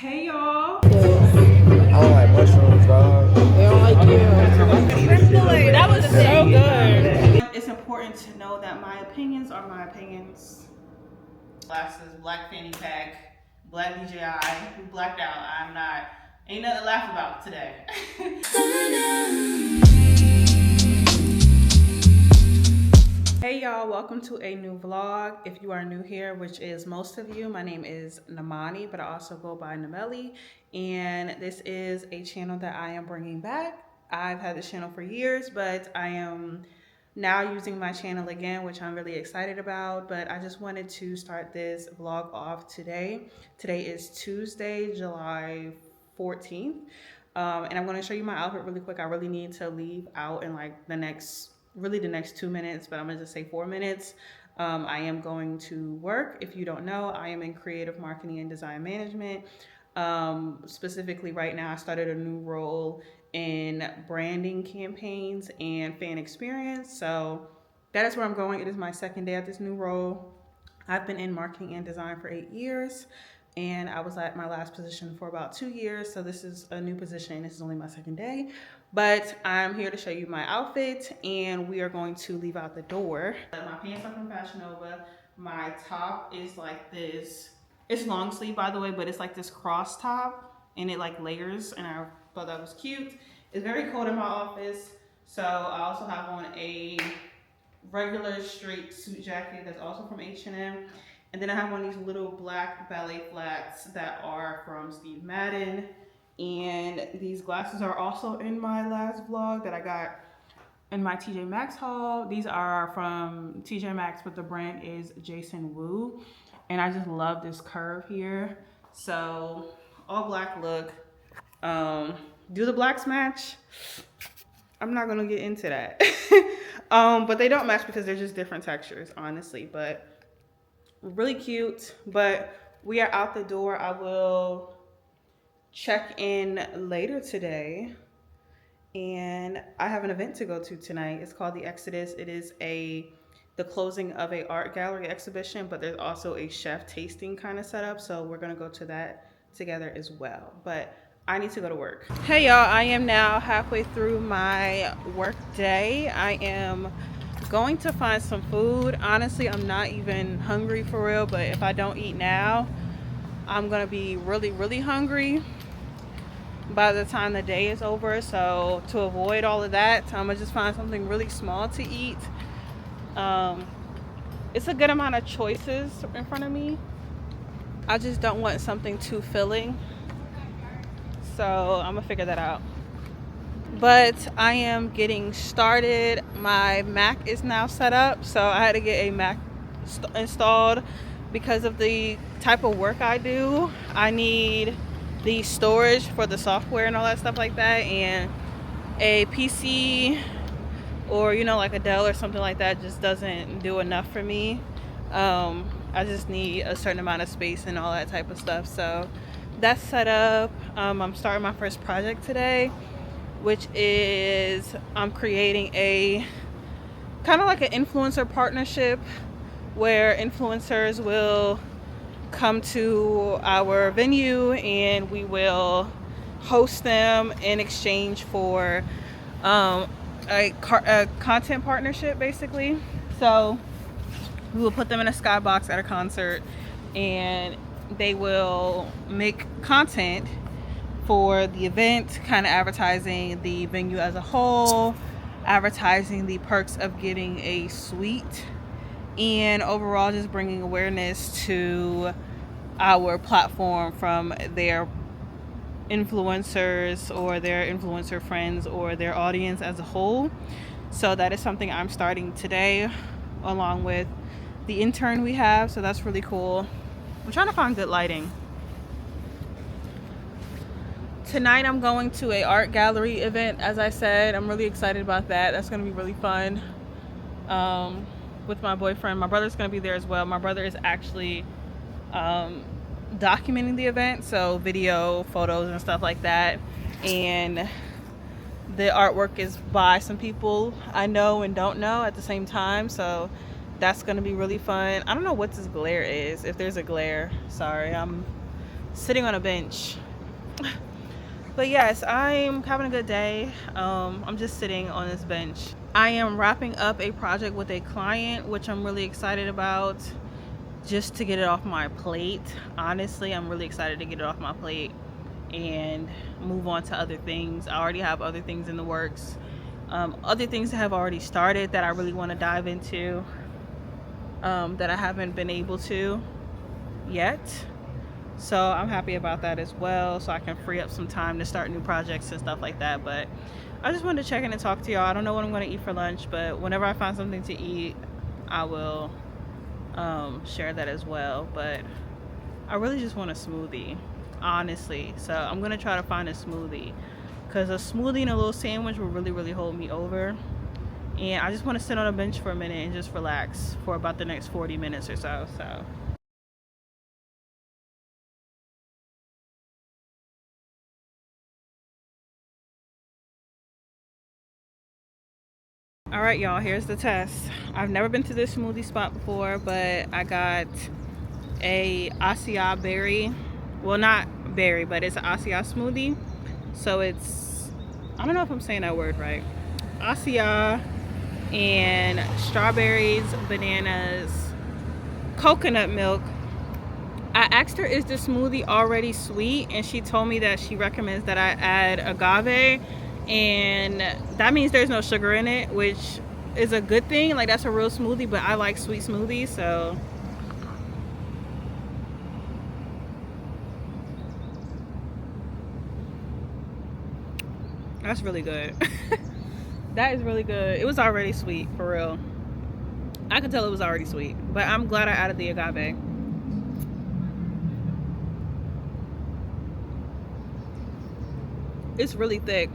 Hey y'all. I don't like mushrooms, dog. They don't like you. That was so good. It's important to know that my opinions are my opinions. Glasses, black fanny pack, black DJI, who blacked out. I'm not, ain't nothing to laugh about today. Hey y'all, welcome to a new vlog. If you are new here, which is most of you, my name is Namani, but I also go by Nameli, and this is a channel that I am bringing back. I've had this channel for years, but I am now using my channel again, which I'm really excited about. But I just wanted to start this vlog off today. Today is Tuesday, July 14th, and I'm going to show you my outfit really quick. I really need to leave out in like the next 2 minutes, but I'm gonna just say 4 minutes. I am going to work. If you don't know, I am in creative marketing and design management. Specifically right now, I started a new role in branding campaigns and fan experience. So that is where I'm going. It is my second day at this new role. I've been in marketing and design for 8 years, and I was at my last position for about 2 years. So this is a new position. This is only my second day, but I'm here to show you my outfit, and we are going to leave out the door. My pants are from Fashion Nova. My top is like this. It's long sleeve, by the way, but it's like this cross top, and it like layers, and I thought that was cute. It's very cold in my office, so I also have on a regular straight suit jacket that's also from H&M. And then I have one of these little black ballet flats that are from Steve Madden. And these glasses are also in my last vlog that I got in my TJ Maxx haul. These are from TJ Maxx, but the brand is Jason Wu. And I just love this curve here. So all black look. Do the blacks match? I'm not gonna get into that. But they don't match because they're just different textures, honestly. But really cute. But we are out the door. I will check in later today, and I have an event to go to tonight. It's called the Exodus. It is the closing of a art gallery exhibition, but there's also a chef tasting kind of setup, so we're gonna go to that together as well. But I need to go to work. Hey y'all, I am now halfway through my work day. I am going to find some food. Honestly, I'm not even hungry for real, but if I don't eat now, I'm gonna be really hungry by the time the day is over. So to avoid all of that, I'm gonna just find something really small to eat. It's a good amount of choices in front of me. I just don't want something too filling, so I'm gonna figure that out. But I am getting started. My Mac is now set up, so I had to get a Mac installed because of the type of work I do. I need the storage for the software and all that stuff like that, and a PC or like a Dell or something like that just doesn't do enough for me. I just need a certain amount of space and all that type of stuff. So that's set up. I'm starting my first project today, which is I'm creating a kind of like an influencer partnership where influencers will come to our venue and we will host them in exchange for a content partnership, basically. So we will put them in a skybox at a concert, and they will make content for the event, kind of advertising the venue as a whole, advertising the perks of getting a suite, and overall just bringing awareness to our platform from their influencers or their influencer friends or their audience as a whole. So that is something I'm starting today along with the intern we have, so that's really cool. I'm trying to find good lighting. Tonight I'm going to a art gallery event. As I said, I'm really excited about that. That's going to be really fun with my boyfriend. My brother's going to be there as well. My brother is actually documenting the event, so video, photos and stuff like that, and the artwork is by some people I know and don't know at the same time, so that's going to be really fun. I don't know what this glare is, if there's a glare. Sorry, I'm sitting on a bench. But yes, I'm having a good day. I'm just sitting on this bench. I am wrapping up a project with a client, which I'm really excited about, just to get it off my plate. Honestly, I'm really excited to get it off my plate and move on to other things. I already have other things in the works, other things that have already started that I really want to dive into, that I haven't been able to yet. So I'm happy about that as well, so I can free up some time to start new projects and stuff like that. But I just wanted to check in and talk to y'all. I don't know what I'm going to eat for lunch, but whenever I find something to eat, I will share that as well. But I really just want a smoothie, honestly. So I'm going to try to find a smoothie, because a smoothie and a little sandwich will really hold me over. And I just want to sit on a bench for a minute and just relax for about the next 40 minutes or so. All right, y'all, here's the test. I've never been to this smoothie spot before, but I got a acai berry. Well, not berry, but it's an acai smoothie. So it's, I don't know if I'm saying that word right. Acai and strawberries, bananas, coconut milk. I asked her, is the smoothie already sweet? And she told me that she recommends that I add agave, and that means there's no sugar in it, which is a good thing. Like, that's a real smoothie, but I like sweet smoothies, so that's really good. That is really good. It was already sweet, for real. I could tell it was already sweet, but I'm glad I added the agave. It's really thick.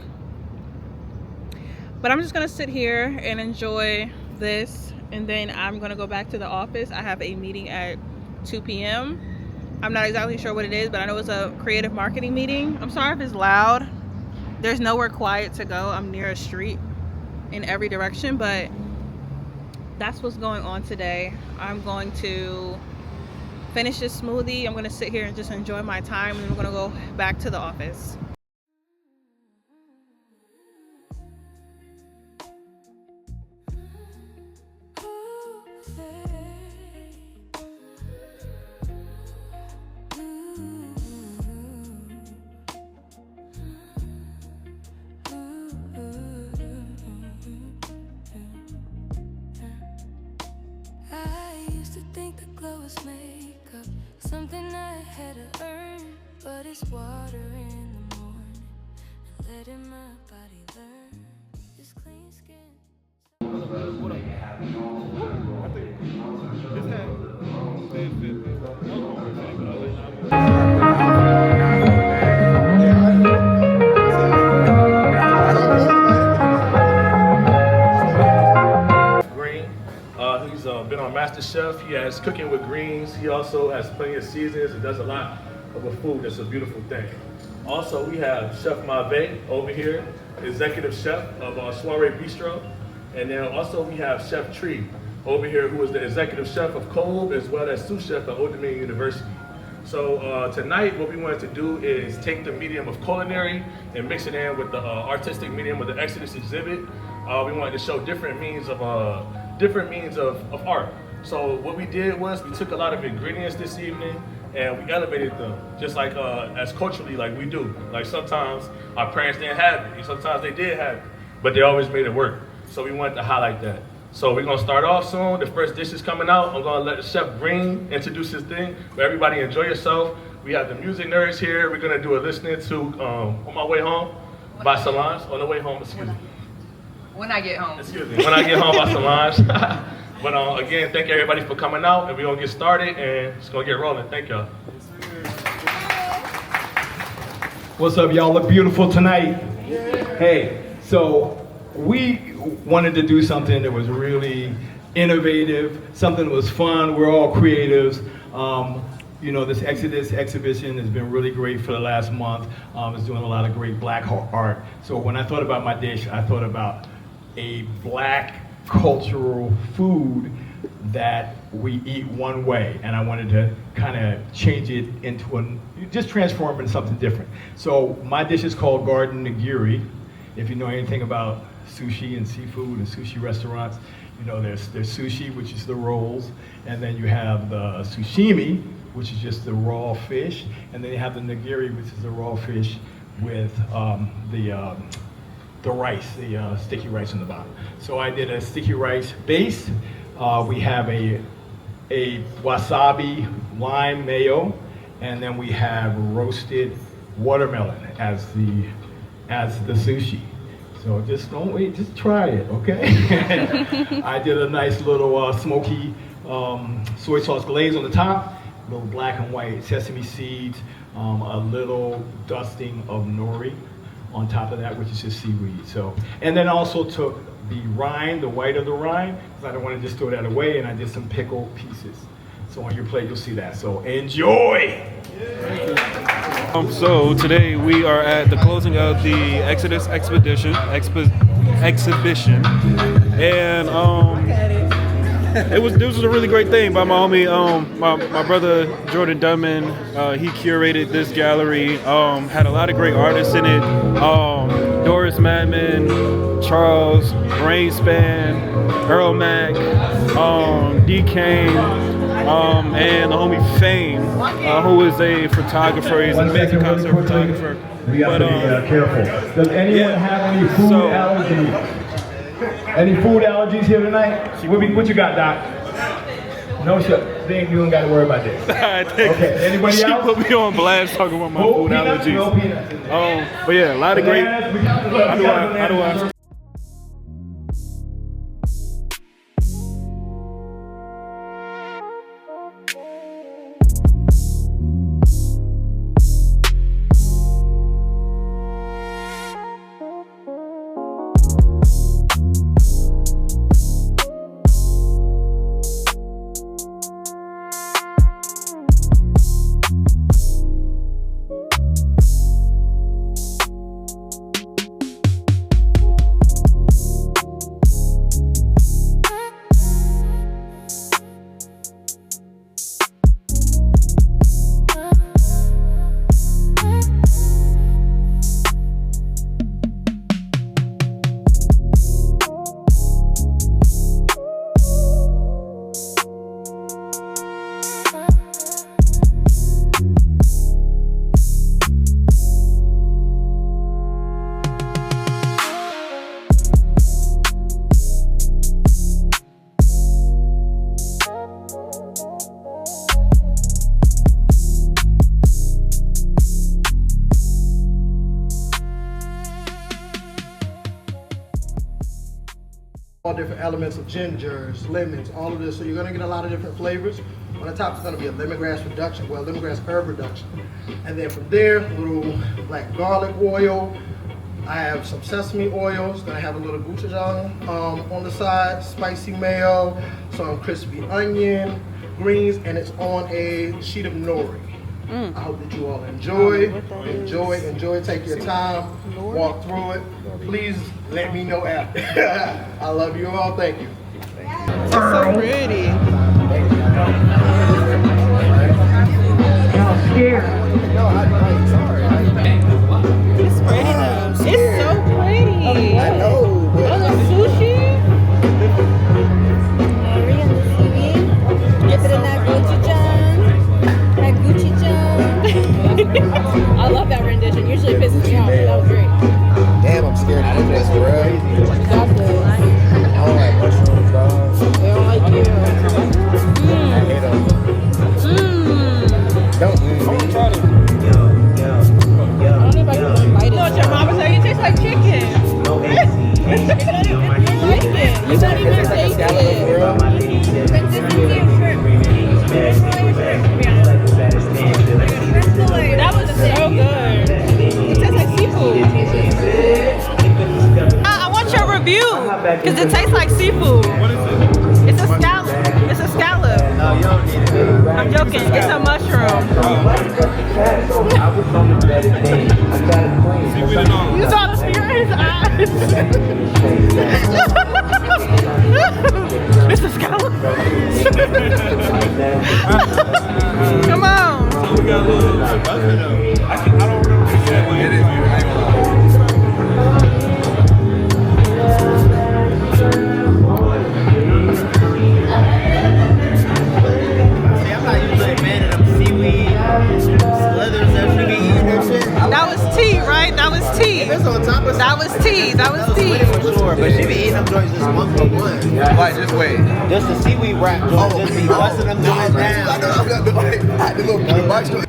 But I'm just gonna sit here and enjoy this, and then I'm gonna go back to the office. I have a meeting at 2 p.m. I'm not exactly sure what it is, but I know it's a creative marketing meeting. I'm sorry if it's loud. There's nowhere quiet to go. I'm near a street in every direction, but that's what's going on today. I'm going to finish this smoothie. I'm gonna sit here and just enjoy my time, and then we're gonna go back to the office. Makeup, something I had to earn, but it's water in the morning, letting my body learn this clean skin. He's been on Master Chef. He has cooking with greens. He also has plenty of seasons and does a lot of a food that's a beautiful thing. Also, we have Chef Mave over here, executive chef of Soiree Bistro. And then also we have Chef Tree over here, who is the executive chef of Cove, as well as sous chef at Old Dominion University. So tonight, what we wanted to do is take the medium of culinary and mix it in with the artistic medium of the Exodus exhibit. We wanted to show different means of art. So what we did was we took a lot of ingredients this evening and we elevated them, just like as culturally, like we do. Like sometimes our parents didn't have it, and sometimes they did have it, but they always made it work. So we wanted to highlight that. So we're gonna start off soon. The first dish is coming out. I'm gonna let the Chef Green introduce his thing, but everybody enjoy yourself. We have the music nerds here. We're gonna do a listening to On My Way Home by Solange. On the way home, excuse me. When I get home. Excuse me, When I Get Home by Solange. But again, thank everybody for coming out, and we're gonna get started and it's gonna get rolling. Thank y'all. What's up, y'all? Look beautiful tonight. Hey, so we wanted to do something that was really innovative, something that was fun. We're all creatives. You know, this Exodus exhibition has been really great for the last month. It's doing a lot of great black art. So when I thought about my dish, I thought about a black cultural food that we eat one way, and I wanted to kind of change it into just transform it into something different. So my dish is called garden nigiri. If you know anything about sushi and seafood and sushi restaurants, you know there's sushi, which is the rolls, and then you have the sashimi, which is just the raw fish, and then you have the nigiri, which is the raw fish with the rice, the sticky rice on the bottom. So I did a sticky rice base. We have a wasabi lime mayo, and then we have roasted watermelon as the sushi. So just don't wait, just try it, okay? I did a nice little smoky soy sauce glaze on the top, a little black and white sesame seeds, a little dusting of nori on top of that, which is just seaweed. So, and then also took the rind, the white of the rind, because I don't want to just throw that away, and I did some pickled pieces. So on your plate, you'll see that. So enjoy! So today we are at the closing of the Exodus exhibition, and this was a really great thing by my homie, my brother Jordan Dunman. He curated this gallery, had a lot of great artists in it. Doris Madman, Charles, Rainspan, Earl Mack, D. Kane, and the homie Fame, who is a photographer. He's an amazing concept photographer. We have to be careful. Does anyone have any food allergies? Any food allergies here tonight? What you got, Doc? No shit. Then you don't got to worry about this. Okay. Anybody else? She put me on blast talking about my food allergies. No peanuts. But yeah, a lot of great. How do I? All different elements of gingers, lemons, all of this. So you're gonna get a lot of different flavors. On the top is gonna be a lemongrass reduction, well, lemongrass herb reduction. And then from there, a little black garlic oil. I have some sesame oil. It's gonna have a little gochujang on the side, spicy mayo, some crispy onion, greens, and it's on a sheet of nori. I hope that you all enjoy. Take your time, walk through it. Please let me know after. I love you all. Thank you. It's so pretty. I'm scared. It's pretty though. It's so pretty. I know. Oh, the sushi. Give it in that gochujang. That gochujang. I love that rendition. Usually it pisses me off, but that was great. Damn, I'm scared of this, bro. Exactly. I don't like mushrooms, dog. They don't like you. I hate them. Don't try to. I don't know if I can bite it. No, your mama said it tastes like chicken. You like it. You don't even taste it. That was so good. It tastes like seafood. I want your review because it tastes like seafood. What is it? It's a scallop. It's a scallop. I'm joking. It's a mushroom. Seaweed and all. You saw the fear in his eyes. It's a scallop. That was tea. If it's on top of That was tea. That was tea. for sure, but she be eating them joints just one for one. Why, just wait. Just the seaweed wrap joint, just be busting them joints down.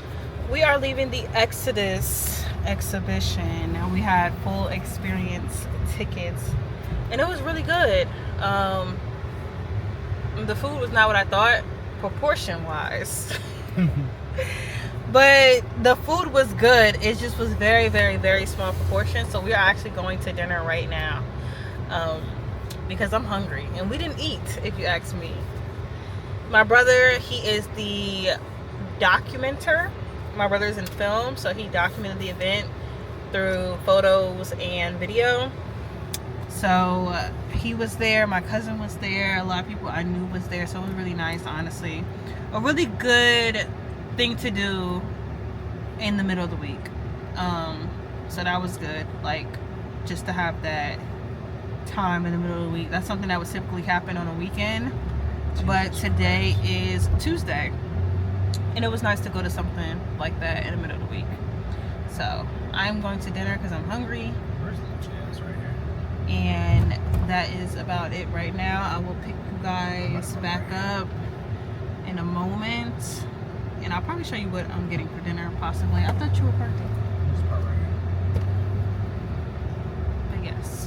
We are leaving the Exodus exhibition and we had full experience tickets and it was really good. The food was not what I thought proportion wise. But the food was good. It just was very, very, very small proportion. So we are actually going to dinner right now because I'm hungry and we didn't eat, if you ask me. My brother, he is the documenter. My brother's in film, so he documented the event through photos and video. So he was there, my cousin was there, a lot of people I knew was there, so it was really nice, honestly. A really good thing to do in the middle of the week. So that was good, like just to have that time in the middle of the week. That's something that would typically happen on a weekend, but today is Tuesday and it was nice to go to something like that in the middle of the week. So I'm going to dinner because I'm hungry. And that is about it right now. I will pick you guys back up in a moment. And I'll probably show you what I'm getting for dinner, possibly. I thought you were parked. But yes.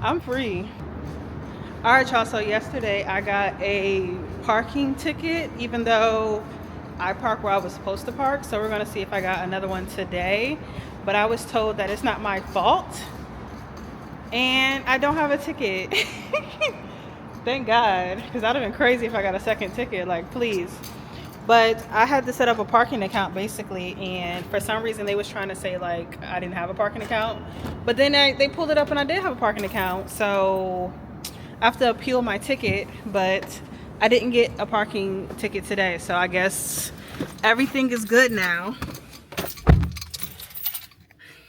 I'm free. All right, y'all, so yesterday I got a parking ticket even though I parked where I was supposed to park, so we're gonna see if I got another one today. But I was told that it's not my fault and I don't have a ticket. Thank God, because I'd have been crazy if I got a second ticket, like please. But I had to set up a parking account basically, and for some reason they was trying to say like I didn't have a parking account, but then they pulled it up and I did have a parking account, so I have to appeal my ticket. But I didn't get a parking ticket today, so I guess everything is good now.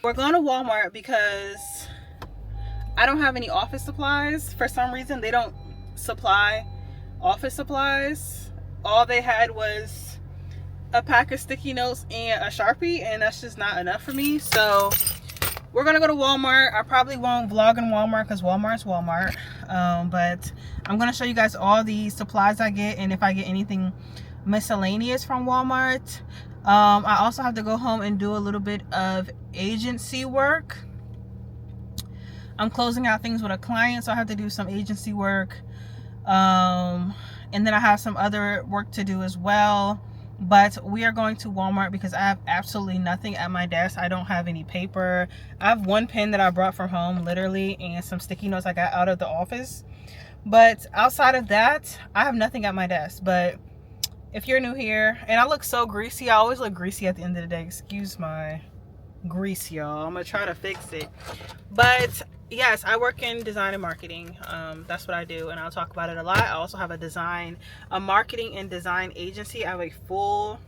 We're going to Walmart because I don't have any office supplies. For some reason they don't supply office supplies. All they had was a pack of sticky notes and a Sharpie, and that's just not enough for me. So we're gonna go to Walmart. I probably won't vlog in Walmart because Walmart's Walmart, but I'm gonna show you guys all the supplies I get and if I get anything miscellaneous from Walmart. I also have to go home and do a little bit of agency work. I'm closing out things with a client, so I have to do some agency work. And then I have some other work to do as well. But we are going to Walmart because I have absolutely nothing at my desk. I don't have any paper. I have one pen that I brought from home, literally, and some sticky notes I got out of the office. But outside of that, I have nothing at my desk. But if you're new here, and I look so greasy, I always look greasy at the end of the day. Excuse my grease, y'all. I'm gonna try to fix it. But yes, I work in design and marketing. That's what I do, and I'll talk about it a lot. I also have a marketing and design agency. I have a full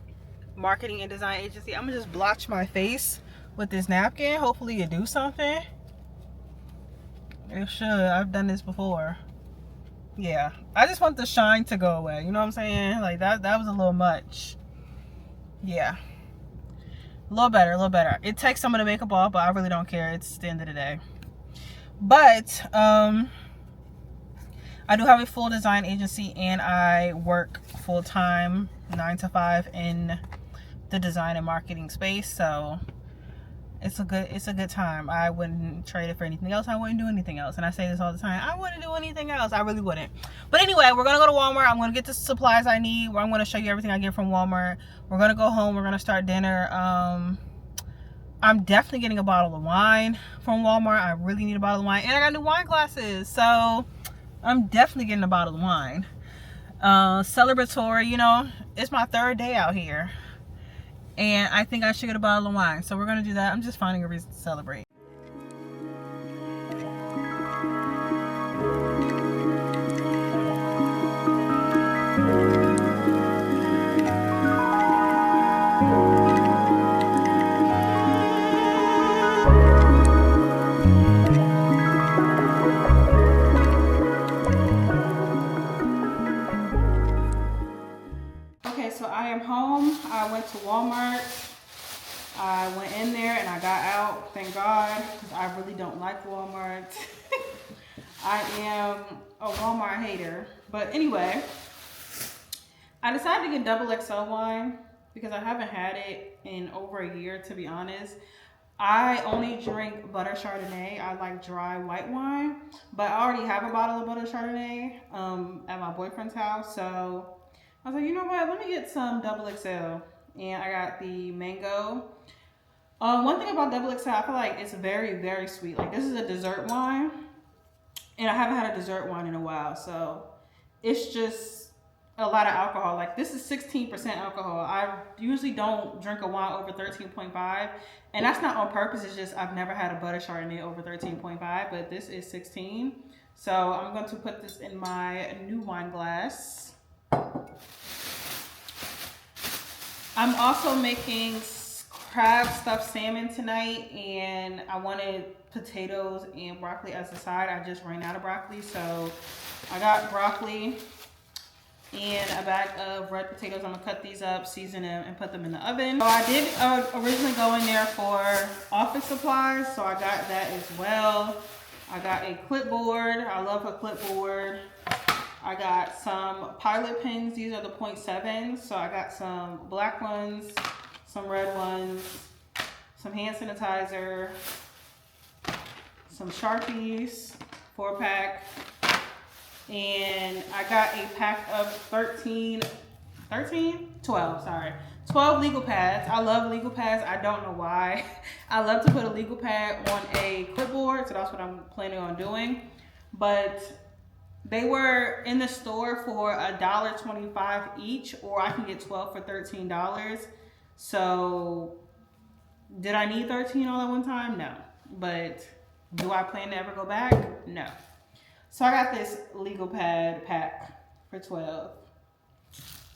marketing and design agency. I'm gonna just blotch my face with this napkin. Hopefully it do something. It should. I've done this before. Yeah, I just want the shine to go away. You know what I'm saying? Like that was a little much. Yeah, a little better, a little better. It takes some of the makeup off, but I really don't care. It's the end of the day. But I do have a full design agency, and I work full-time 9 to 5 in the design and marketing space. So it's a good time. I wouldn't trade it for anything else. I wouldn't do anything else. And I say this all the time. I wouldn't do anything else. I really wouldn't. But anyway, we're gonna go to Walmart. I'm gonna get the supplies I need. I'm gonna show you everything I get from Walmart. We're gonna go home. We're gonna start dinner. I'm definitely getting a bottle of wine from Walmart. I really need a bottle of wine. And I got new wine glasses. So I'm definitely getting a bottle of wine. Celebratory, you know, it's my 3rd day out here. And I think I should get a bottle of wine. So we're going to do that. I'm just finding a reason to celebrate. Okay, so I am home. I went to Walmart. I went in there and I got out, thank God, because I really don't like Walmart. I am a Walmart hater. But anyway, I decided to get double XL wine because I haven't had it in over a year, to be honest. I only drink butter Chardonnay. I like dry white wine, but I already have a bottle of butter Chardonnay at my boyfriend's house. So I was like, you know what, let me get some double XL. And I got the mango. One thing about double XL, I feel like it's very, very sweet. Like, this is a dessert wine. And I haven't had a dessert wine in a while. So it's just a lot of alcohol. Like, this is 16% alcohol. I usually don't drink a wine over 13.5. And that's not on purpose. It's just I've never had a butter Chardonnay over 13.5. But this is 16. So I'm going to put this in my new wine glass. I'm also making crab stuffed salmon tonight, and I wanted potatoes and broccoli as a side. I just ran out of broccoli, so I got broccoli and a bag of red potatoes. I'm gonna cut these up, season them, and put them in the oven. So I did originally go in there for office supplies, so I got that as well. I got a clipboard. I love a clipboard. I got some pilot pens. These are the 0.7. So I got some black ones, some red ones, some hand sanitizer, some Sharpies, 4-pack. And I got a pack of 12 legal pads. I love legal pads. I don't know why. I love to put a legal pad on a clipboard. So that's what I'm planning on doing. But they were in the store for $1.25 each, or I can get 12 for $13. So did I need 13 all at one time? No. But do I plan to ever go back? No. So I got this legal pad pack for 12.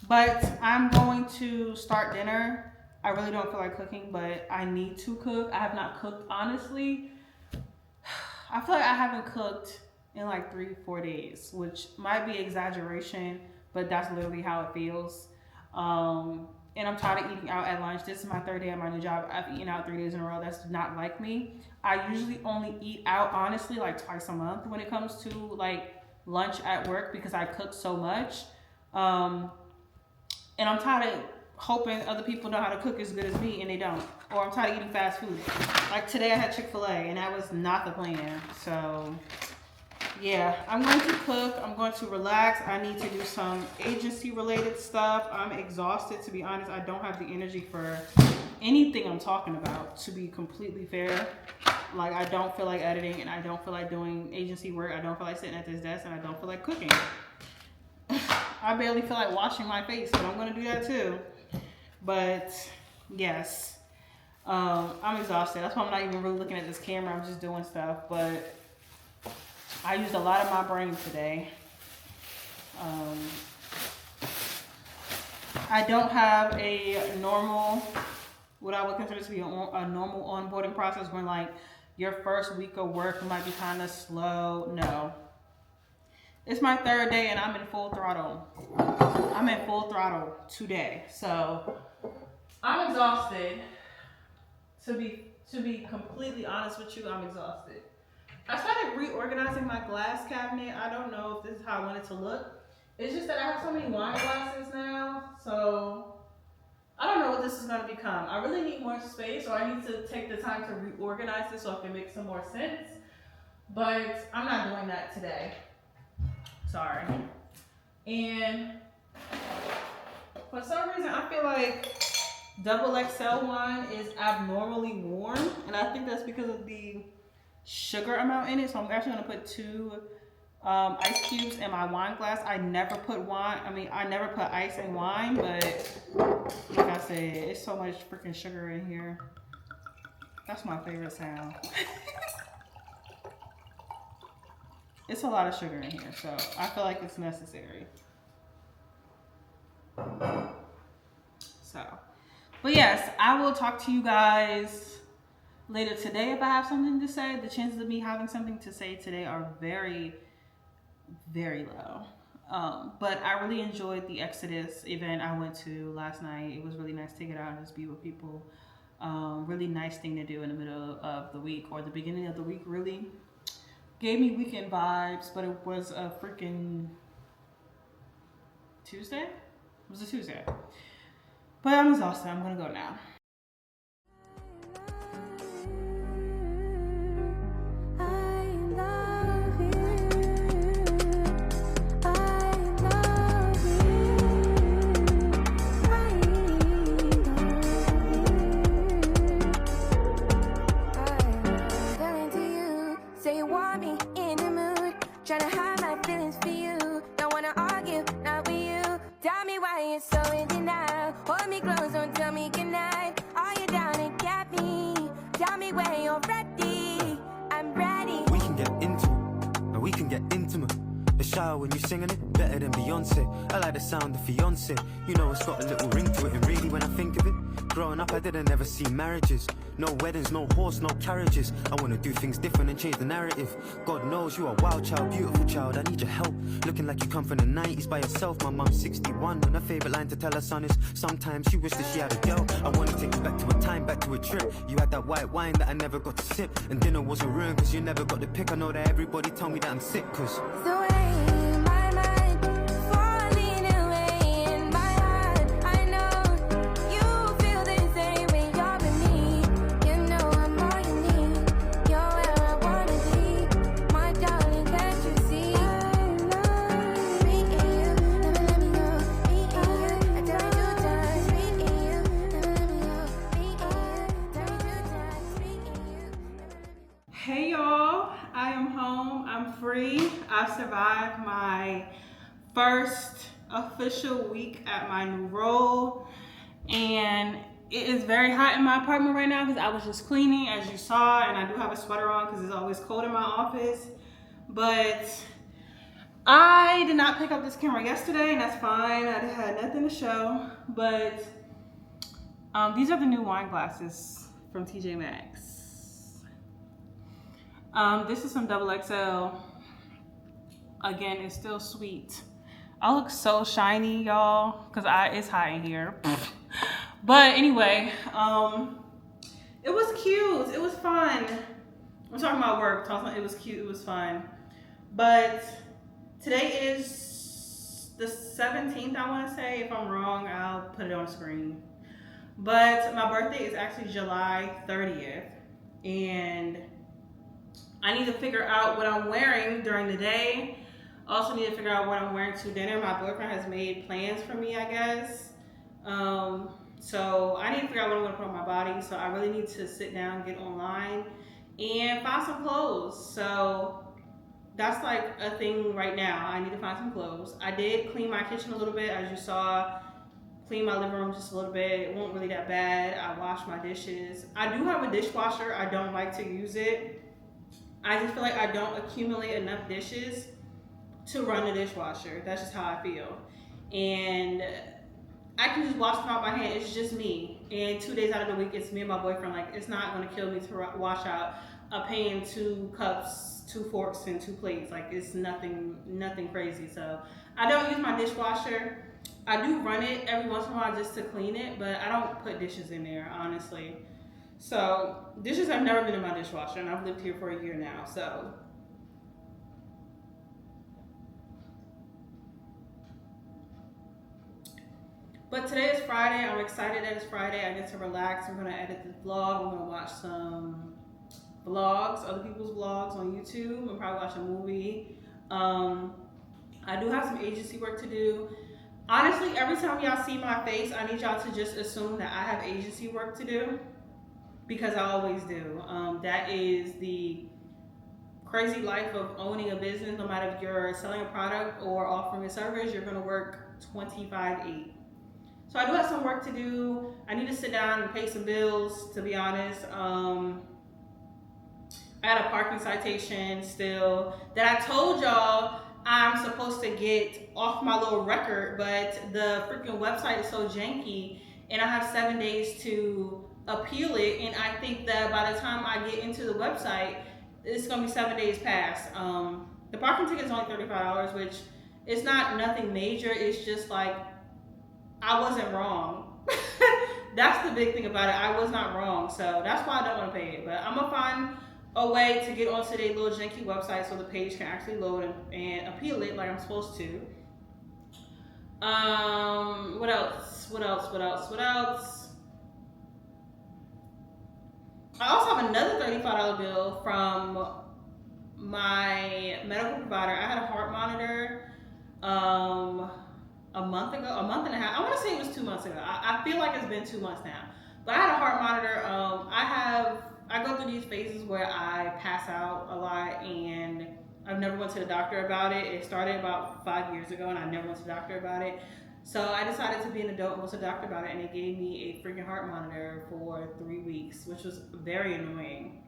But I'm going to start dinner. I really don't feel like cooking, but I need to cook. I have not cooked, honestly. I feel like I haven't cooked in like 3-4 days, which might be exaggeration, but that's literally how it feels. And I'm tired of eating out at lunch. This is my 3rd day at my new job. I've eaten out 3 days in a row. That's not like me. I usually only eat out, honestly, like twice a month when it comes to like lunch at work, because I cook so much. And I'm tired of hoping other people know how to cook as good as me, and they don't. Or I'm tired of eating fast food. Like today I had Chick-fil-A, and that was not the plan. So yeah, I'm going to cook. I'm going to relax. I need to do some agency related stuff. I'm exhausted, to be honest. I don't have the energy for anything I'm talking about, to be completely fair. Like, I don't feel like editing, and I don't feel like doing agency work. I don't feel like sitting at this desk, and I don't feel like cooking. I barely feel like washing my face, but I'm going to do that too. But yes, I'm exhausted. That's why I'm not even really looking at this camera. I'm just doing stuff, but I used a lot of my brain today. I don't have a normal, what I would consider to be a normal onboarding process when like your first week of work might be kind of slow. No. It's my 3rd day and I'm in full throttle. I'm in full throttle today. So I'm exhausted. To be completely honest with you, I'm exhausted. I started reorganizing my glass cabinet. I don't know if this is how I want it to look. It's just that I have so many wine glasses now. So I don't know what this is going to become. I really need more space, or I need to take the time to reorganize this so it can make some more sense. But I'm not doing that today. Sorry. And for some reason, I feel like double XL wine is abnormally warm, and I think that's because of the sugar amount in it. So I'm actually gonna put 2 ice cubes in my wine glass. I never put ice in wine, but like I said, it's so much freaking sugar in here. That's my favorite sound. It's a lot of sugar in here, so I feel like it's necessary. So, but yes, I will talk to you guys later today if I have something to say. The chances of me having something to say today are very, very low. But I really enjoyed the Exodus event I went to last night. It was really nice to get out and just be with people. Really nice thing to do in the middle of the week, or the beginning of the week. Really gave me weekend vibes, but it was a freaking Tuesday? It was a Tuesday. But I'm exhausted. I'm gonna go now. Tryna hide my feelings for you. Don't wanna argue, not with you. Tell me why you're so in denial. Hold me close, don't tell me goodnight. Are you down and get me? Tell me when you're ready. I'm ready. We can get into it, and we can get intimate. The shower when you're singing it, better than Beyonce. I like the sound of fiance. You know it's got a little ring to it, and really when I think of it, growing up I didn't ever see marriages. No weddings, no horse, no carriages. I wanna do things different and change the narrative. God knows you are a wild child, beautiful child. I need your help. Looking like you come from the 90s by yourself. My mum's 61, and her favorite line to tell her son is sometimes she wishes she had a girl. I wanna take you back to a time, back to a trip. You had that white wine that I never got to sip, and dinner wasn't ruined cause you never got the pick. I know that everybody tell me that I'm sick cause The way my mind falling away in my heart. I know you feel the same way you're with me. You know I'm all you need. You're where I wanna be. My darling, can't you see? I love me and you. Never let me know. Me and you. I tell you 2 times. Me and you. Never let me know. Me and you. Tell you 2 times. Me and you. Hey y'all, I am home. I'm free. I've survived my first official week at my new role, and it is very hot in my apartment right now because I was just cleaning, as you saw, and I do have a sweater on because it's always cold in my office. But I did not pick up this camera yesterday, and that's fine. I had nothing to show, but these are the new wine glasses from TJ Maxx. This is some double XL. Again, it's still sweet. I look so shiny, y'all, because it's hot in here. But anyway, it was cute. It was fun. I'm talking about work. It was cute. It was fun. But today is the 17th, I want to say. If I'm wrong, I'll put it on screen. But my birthday is actually July 30th. And I need to figure out what I'm wearing during the day. Also need to figure out what I'm wearing to dinner. My boyfriend has made plans for me, I guess. So I need to figure out what I'm gonna put on my body. So I really need to sit down, get online, and find some clothes. So that's like a thing right now. I need to find some clothes. I did clean my kitchen a little bit, as you saw. Clean my living room just a little bit. It wasn't really that bad. I washed my dishes. I do have a dishwasher. I don't like to use it. I just feel like I don't accumulate enough dishes to run the dishwasher. That's just how I feel. And I can just wash them out by hand. It's just me. And 2 days out of the week, it's me and my boyfriend. Like, it's not gonna kill me to wash out a pan, 2 cups, 2 forks, and 2 plates. Like, it's nothing crazy. So I don't use my dishwasher. I do run it every once in a while just to clean it, but I don't put dishes in there, honestly. So dishes have never been in my dishwasher, and I've lived here for a year now. So But today is Friday. I'm excited that it's Friday. I get to relax. I'm gonna edit this vlog. I'm gonna watch some vlogs, other people's vlogs on YouTube, and probably watch a movie. I do have some agency work to do. Honestly, every time y'all see my face, I need y'all to just assume that I have agency work to do, because I always do. That is the crazy life of owning a business. No matter if you're selling a product or offering a service, you're gonna work 25/8. So I do have some work to do. I need to sit down and pay some bills, to be honest. I had a parking citation still that I told y'all I'm supposed to get off my little record, but the freaking website is so janky and I have 7 days to appeal it. And I think that by the time I get into the website, it's gonna be 7 days past. The parking ticket is only $35, which is not nothing major. It's just like, I wasn't wrong. That's the big thing about it. I was not wrong. So that's why I don't want to pay it. But I'm gonna find a way to get onto their little janky website so the page can actually load and appeal it like I'm supposed to. What else? I also have another $35 bill from my medical provider. I had a heart monitor a month and a half. I want to say it was 2 months ago. I feel like it's been 2 months now. But I had a heart monitor. I go through these phases where I pass out a lot, and I've never went to the doctor about it. It started about 5 years ago, and I never went to the doctor about it. So I decided to be an adult and went to the doctor about it, and they gave me a freaking heart monitor for 3 weeks, which was very annoying.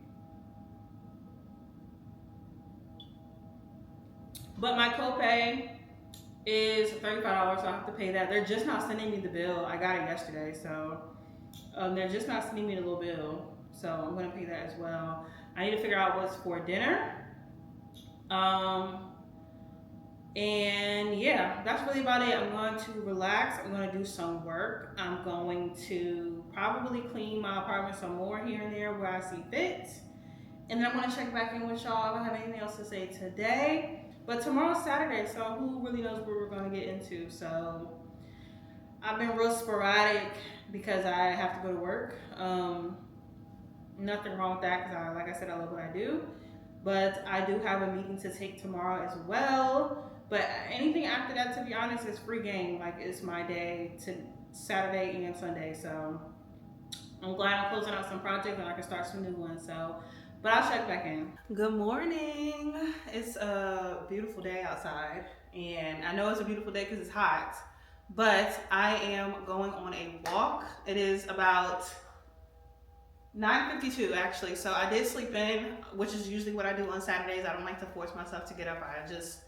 But my copay is $35, so I have to pay that. They're just not sending me the bill. I got it yesterday, so they're just not sending me the little bill. So I'm gonna pay that as well. I need to figure out what's for dinner. And yeah, that's really about it. I'm going to relax. I'm gonna do some work. I'm going to probably clean my apartment some more here and there where I see fit. And then I'm gonna check back in with y'all. I don't have anything else to say today. But tomorrow's Saturday, so who really knows what we're gonna get into. So I've been real sporadic because I have to go to work. Nothing wrong with that, because like I said, I love what I do. But I do have a meeting to take tomorrow as well. But anything after that, to be honest, is free game. Like, it's my day to Saturday and Sunday. So I'm glad I'm closing out some projects and I can start some new ones. So, but I'll check back in. Good morning. It's a beautiful day outside. And I know it's a beautiful day because it's hot. But I am going on a walk. It is about 9:52 actually. So I did sleep in, which is usually what I do on Saturdays. I don't like to force myself to get up. I just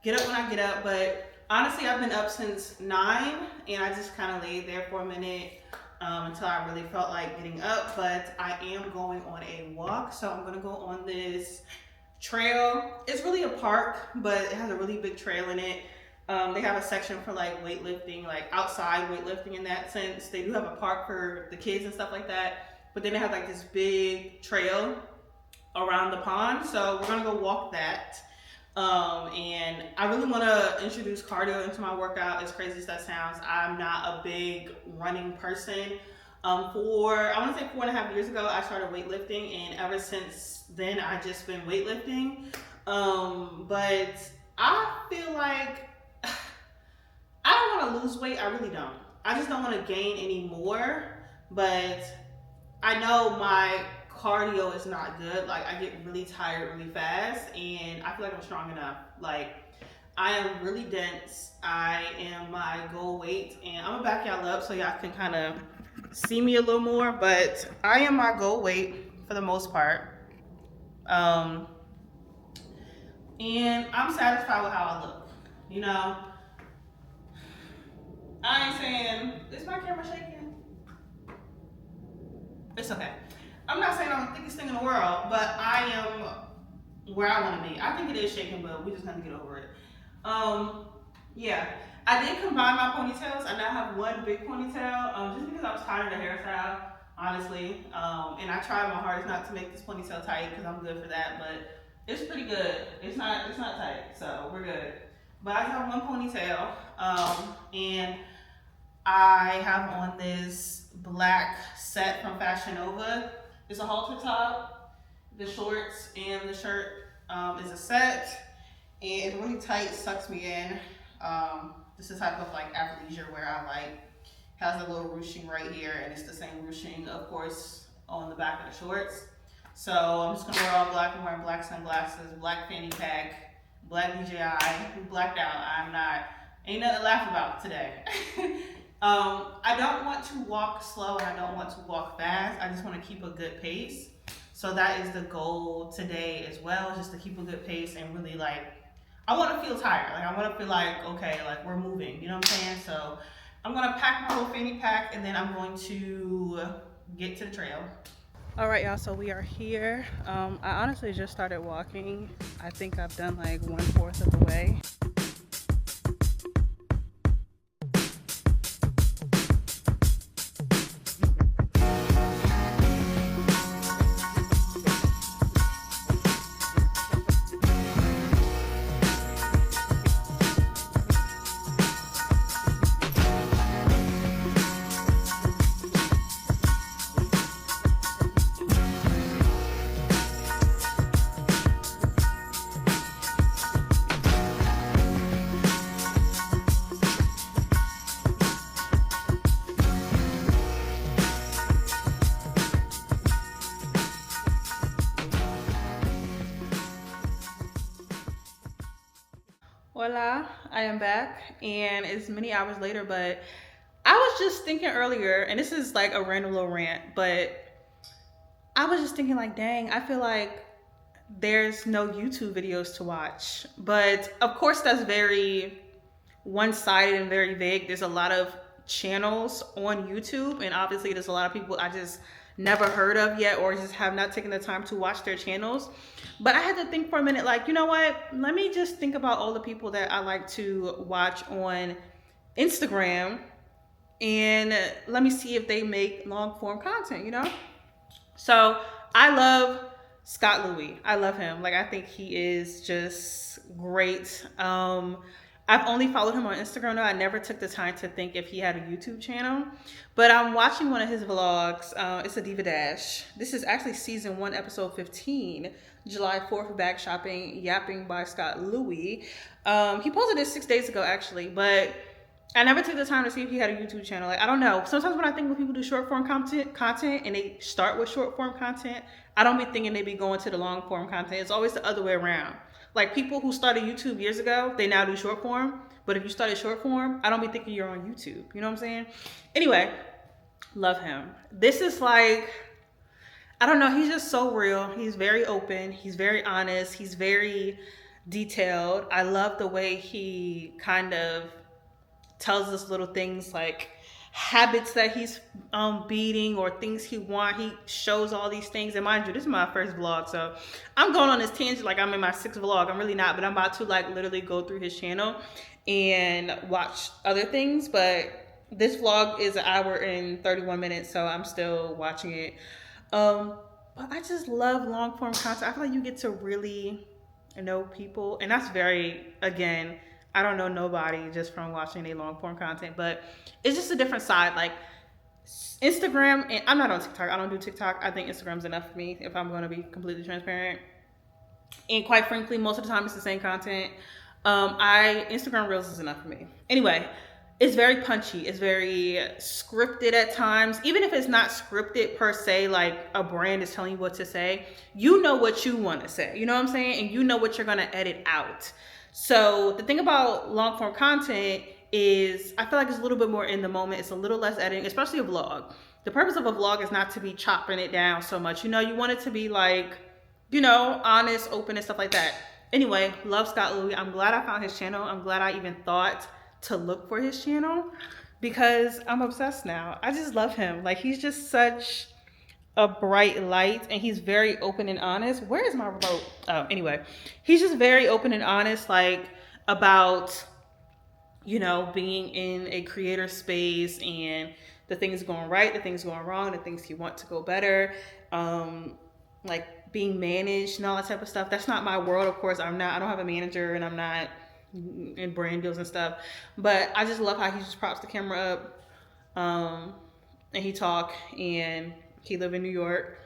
get up when I get up. But honestly, I've been up since 9 and I just kind of laid there for a minute until I really felt like getting up. But I am going on a walk. So I'm gonna go on this trail. It's really a park, but it has a really big trail in it. They have a section for like weightlifting, like outside weightlifting in that sense. They do have a park for the kids and stuff like that. But then they have like this big trail around the pond. So we're gonna go walk that. And I really wanna introduce cardio into my workout, as crazy as that sounds. I'm not a big running person. I wanna say 4.5 years ago, I started weightlifting, and ever since then, I've just been weightlifting. But I feel like I don't wanna lose weight, I really don't. I just don't wanna gain any more, but I know my cardio is not good. Like, I get really tired really fast, and I feel like I'm strong enough. Like, I am really dense. I am my goal weight, and I'm gonna back y'all up so y'all can kind of see me a little more, but I am my goal weight for the most part. And I'm satisfied with how I look, you know? I ain't saying, is my camera shaking? It's okay. I'm not saying I'm the thickest thing in the world, but I am where I want to be. I think it is shaking, but we're just gonna get over it. Yeah, I did combine my ponytails. I now have one big ponytail, just because I was tired of the hairstyle, honestly. And I tried my hardest not to make this ponytail tight because I'm good for that, but it's pretty good. It's not tight, so we're good. But I just have one ponytail, and I have on this black set from Fashion Nova. It's a halter top, the shorts and the shirt is a set, and it's really tight, sucks me in. This is type of like athleisure where I like has a little ruching right here, and it's the same ruching, of course, on the back of the shorts. So I'm just gonna wear all black. I'm wearing black sunglasses, black fanny pack, black DJI. We blacked out. Ain't nothing to laugh about today. I don't want to walk slow and I don't want to walk fast. I just want to keep a good pace. So that is the goal today as well, just to keep a good pace and really like, I want to feel tired. Like I want to feel like, okay, like we're moving, you know what I'm saying? So I'm going to pack my little fanny pack and then I'm going to get to the trail. All right, y'all, so we are here. I honestly just started walking. I think I've done like 1/4 of the way. Hola, I am back and it's many hours later, but I was just thinking earlier, and this is like a random little rant, but I was just thinking like, dang, I feel like there's no YouTube videos to watch. But of course that's very one-sided and very vague. There's a lot of channels on YouTube, and obviously there's a lot of people I just never heard of yet or just have not taken the time to watch their channels. But I had to think for a minute, like, you know what? Let me just think about all the people that I like to watch on Instagram and let me see if they make long form content, you know? So I love Scott Louis. I love him. Like, I think he is just great. I've only followed him on Instagram though. I never took the time to think if he had a YouTube channel, but I'm watching one of his vlogs. It's a Diva Dash. This is actually season 1, episode 15, July 4th, bag shopping, yapping by Scott Louis. He posted this 6 days ago actually, but I never took the time to see if he had a YouTube channel. Like, I don't know. Sometimes when I think when people do short form content and they start with short form content, I don't be thinking they be going to the long form content. It's always the other way around. Like people who started YouTube years ago, they now do short form. But if you started short form, I don't be thinking you're on YouTube. You know what I'm saying? Anyway, love him. This is like, I don't know. He's just so real. He's very open. He's very honest. He's very detailed. I love the way he kind of tells us little things like habits that he's beating or things he want. He shows all these things, and mind you, this is my first vlog, so I'm going on this tangent like I'm in my 6th vlog. I'm really not, but I'm about to like literally go through his channel and watch other things. But this vlog is 1 hour and 31 minutes, so I'm still watching it. But I just love long form content. I feel like you get to really know people, and that's very, again, I don't know nobody just from watching a long form content, but it's just a different side. Like Instagram, and I'm not on TikTok. I don't do TikTok. I think Instagram's enough for me if I'm going to be completely transparent. And quite frankly, most of the time it's the same content. Instagram Reels is enough for me. Anyway, it's very punchy. It's very scripted at times. Even if it's not scripted per se, like a brand is telling you what to say, you know what you want to say. You know what I'm saying? And you know what you're going to edit out. So the thing about long form content is I feel like it's a little bit more in the moment. It's a little less editing, especially a vlog. The purpose of a vlog is not to be chopping it down so much. You know, you want it to be like, you know, honest, open and stuff like that. Anyway, love Scott Louis. I'm glad I found his channel. I'm glad I even thought to look for his channel because I'm obsessed now. I just love him. Like, he's just such a bright light, and he's very open and honest. Where is my remote? Oh, anyway, he's just very open and honest, like about, you know, being in a creator space and the things going right, the things going wrong, the things he want to go better, like being managed and all that type of stuff. That's not my world, of course. I don't have a manager, and I'm not in brand deals and stuff, but I just love how he just props the camera up, and he talk, and he live in New York.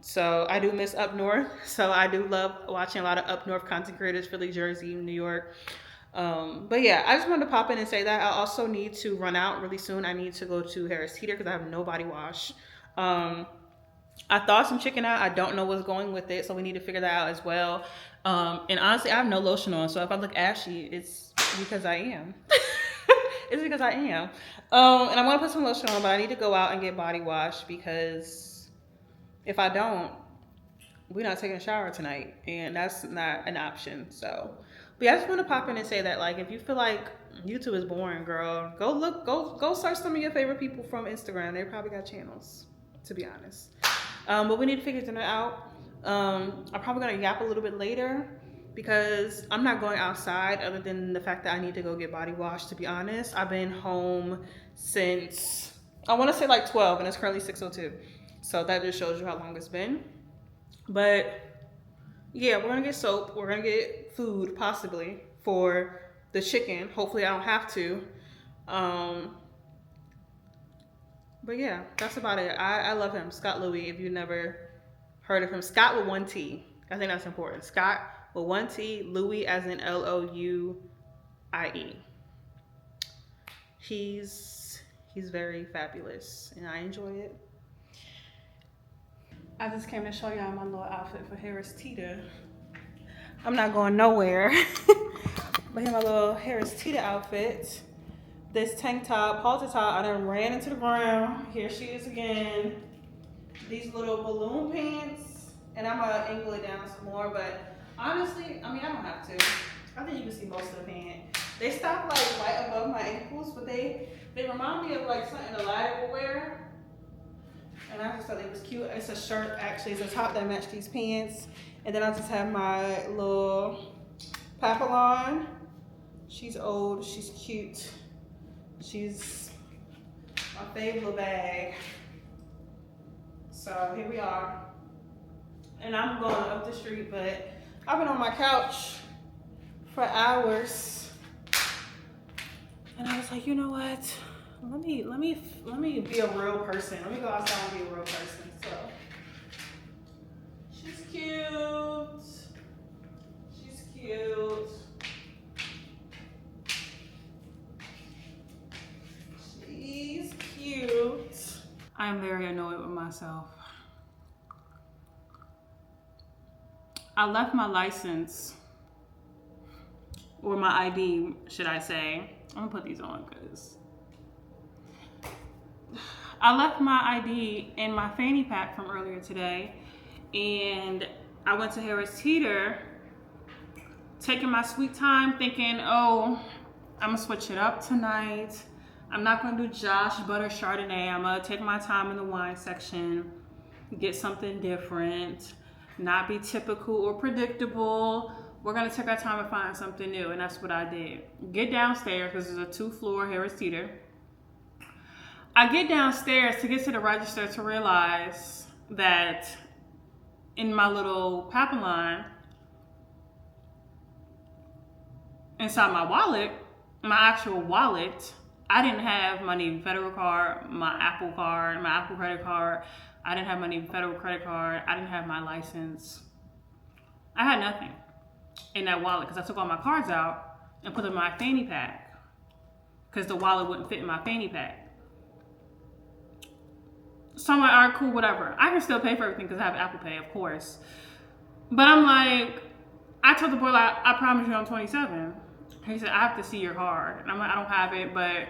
So I do miss up north. So I do love watching a lot of up north content creators, Philly, Jersey, New York. But yeah, I just wanted to pop in and say that I also need to run out really soon. I need to go to Harris Teeter because I have no body wash. I thought some chicken out. I don't know what's going with it, so we need to figure that out as well. And honestly, I have no lotion on, so if I look ashy, it's because I am. It's because I am. And I want to put some lotion on, but I need to go out and get body wash because if I don't, we're not taking a shower tonight, and that's not an option. So, but yeah, I just want to pop in and say that, like, if you feel like YouTube is boring, girl, go search some of your favorite people from Instagram. They probably got channels, to be honest. But we need to figure that out. I'm probably gonna yap a little bit later because I'm not going outside other than the fact that I need to go get body washed, to be honest. I've been home since, I want to say like 12, and it's currently 6:02. So that just shows you how long it's been. But yeah, we're gonna get soap. We're gonna get food possibly for the chicken. Hopefully I don't have to. But yeah, that's about it. I love him, Scott Louie. If you've never heard of him, Scott with one T. I think that's important. Scott with one T, Louie as in Louie. He's very fabulous, and I enjoy it. I just came to show y'all my little outfit for Harris Teeter. I'm not going nowhere. But here's my little Harris Teeter outfit. This tank top, halter top, I done ran into the ground. Here she is again. These little balloon pants, and I'm gonna angle it down some more, but honestly, I mean, I don't have to. I think you can see most of the pant. They stop like right above my ankles, but they remind me of like something Elijah would wear. And I just thought it was cute. It's a shirt, actually. It's a top that matched these pants. And then I just have my little Papillon. She's old, she's cute. She's my favorite little bag. So here we are. And I'm going up the street, but I've been on my couch for hours. And I was like, you know what? Let me be a real person. Let me go outside and be a real person. So she's cute. She's cute. She's cute. I'm very annoyed with myself. I left my license, or my ID, should I say. I'm gonna put these on because I left my ID in my fanny pack from earlier today, and I went to Harris Teeter, taking my sweet time, thinking, oh, I'm gonna switch it up tonight. I'm not gonna do Josh Butter Chardonnay. I'm gonna take my time in the wine section, get something different, not be typical or predictable. We're gonna take our time and find something new, and that's what I did. Get downstairs, because it's a 2-floor Harris Teeter. I get downstairs to get to the register to realize that in my little Papillon, inside my wallet, my actual wallet, I didn't have my Navy Federal card, my Apple credit card. I didn't have my Navy Federal credit card. I didn't have my license. I had nothing in that wallet because I took all my cards out and put them in my fanny pack because the wallet wouldn't fit in my fanny pack. So I'm like, all right, cool, whatever. I can still pay for everything because I have Apple Pay, of course. But I'm like, I told the boy, like, I promise you I'm 27. He said, I have to see your card. And I'm like, I don't have it, but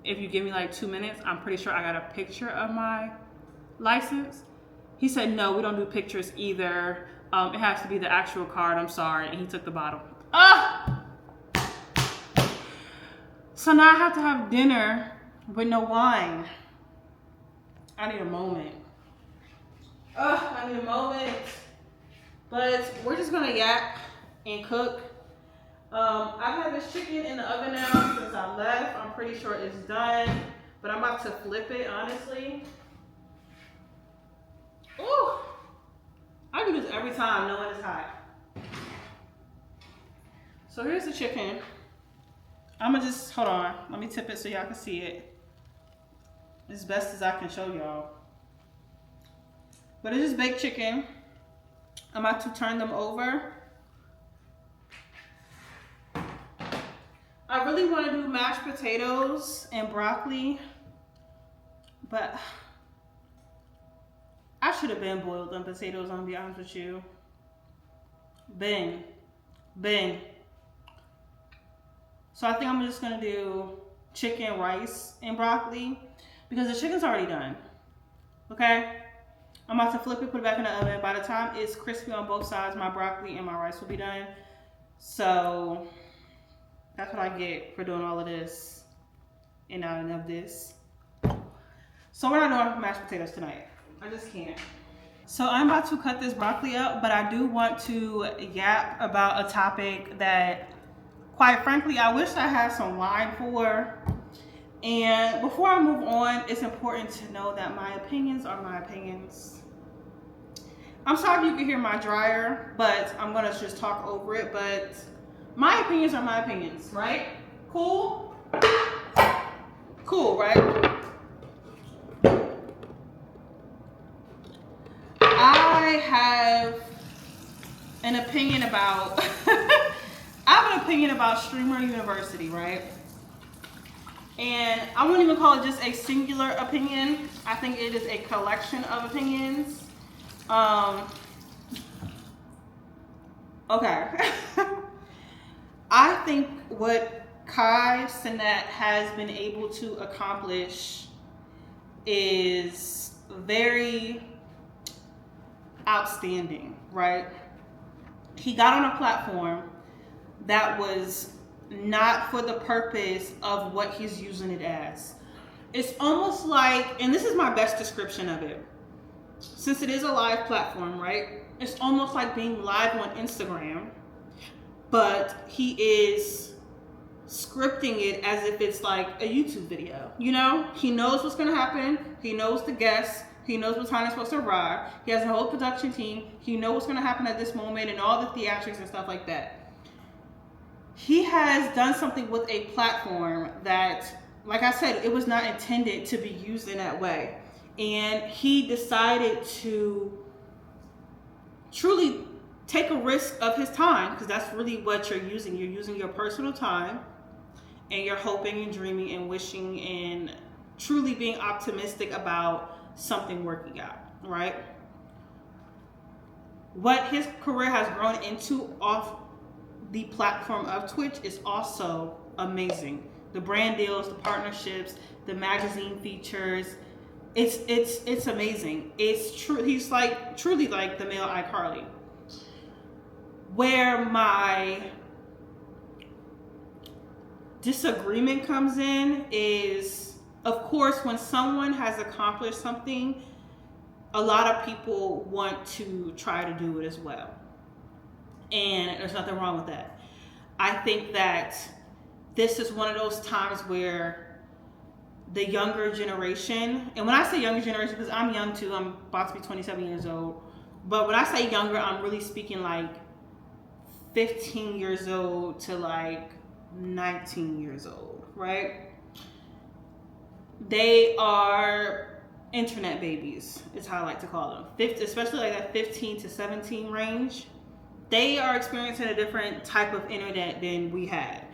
if you give me like 2 minutes, I'm pretty sure I got a picture of my license. He said, no, we don't do pictures either. It has to be the actual card, I'm sorry. And he took the bottle. Ah! So now I have to have dinner with no wine. I need a moment. I need a moment. But we're just gonna yap and cook. I've had this chicken in the oven now since I left. I'm pretty sure it's done, but I'm about to flip it, honestly. Ooh, I do this every time knowing it's hot. So here's the chicken. I'ma just, hold on, let me tip it so y'all can see it. as best as I can show y'all. But it's just baked chicken. I'm about to turn them over. I really want to do mashed potatoes and broccoli, but I should have been boiled them potatoes, I'm gonna be honest with you. Ben. So I think I'm just gonna do chicken, rice, and broccoli because the chicken's already done. Okay? I'm about to flip it, put it back in the oven. By the time it's crispy on both sides, my broccoli and my rice will be done. So that's what I get for doing all of this and not enough of this. So we're not doing mashed potatoes tonight. I just can't. So I'm about to cut this broccoli up, but I do want to yap about a topic that, quite frankly, I wish I had some wine for. And before I move on, it's important to know that my opinions are my opinions. I'm sorry if you can hear my dryer, but I'm gonna just talk over it. But my opinions are my opinions, right? Cool? Cool, right? I have an opinion about Streamer University, right? And I wouldn't even call it just a singular opinion. I think it is a collection of opinions. Okay. I think what Kai Cenat has been able to accomplish is very outstanding, right? He got on a platform that was not for the purpose of what he's using it as. It's almost like, and this is my best description of it, since it is a live platform, right? It's almost like being live on Instagram, but he is scripting it as if it's like a YouTube video. You know, he knows what's gonna happen. He knows the guests. He knows what time it's supposed to arrive. He has a whole production team. He knows what's gonna happen at this moment and all the theatrics and stuff like that. He has done something with a platform that, like I said, it was not intended to be used in that way. And he decided to truly take a risk of his time, because that's really what you're using. You're using your personal time, and you're hoping and dreaming and wishing and truly being optimistic about something working out, right? What his career has grown into off the platform of Twitch is also amazing. The brand deals, the partnerships, the magazine features, it's amazing. It's true. He's like truly like the male iCarly. Where my disagreement comes in is, of course, when someone has accomplished something, a lot of people want to try to do it as well. And there's nothing wrong with that. I think that this is one of those times where the younger generation, and when I say younger generation, because I'm young too, I'm about to be 27 years old, but when I say younger, I'm really speaking like 15 years old to like 19 years old, right? They are internet babies, is how I like to call them. Especially like that 15 to 17 range. They are experiencing a different type of internet than we had.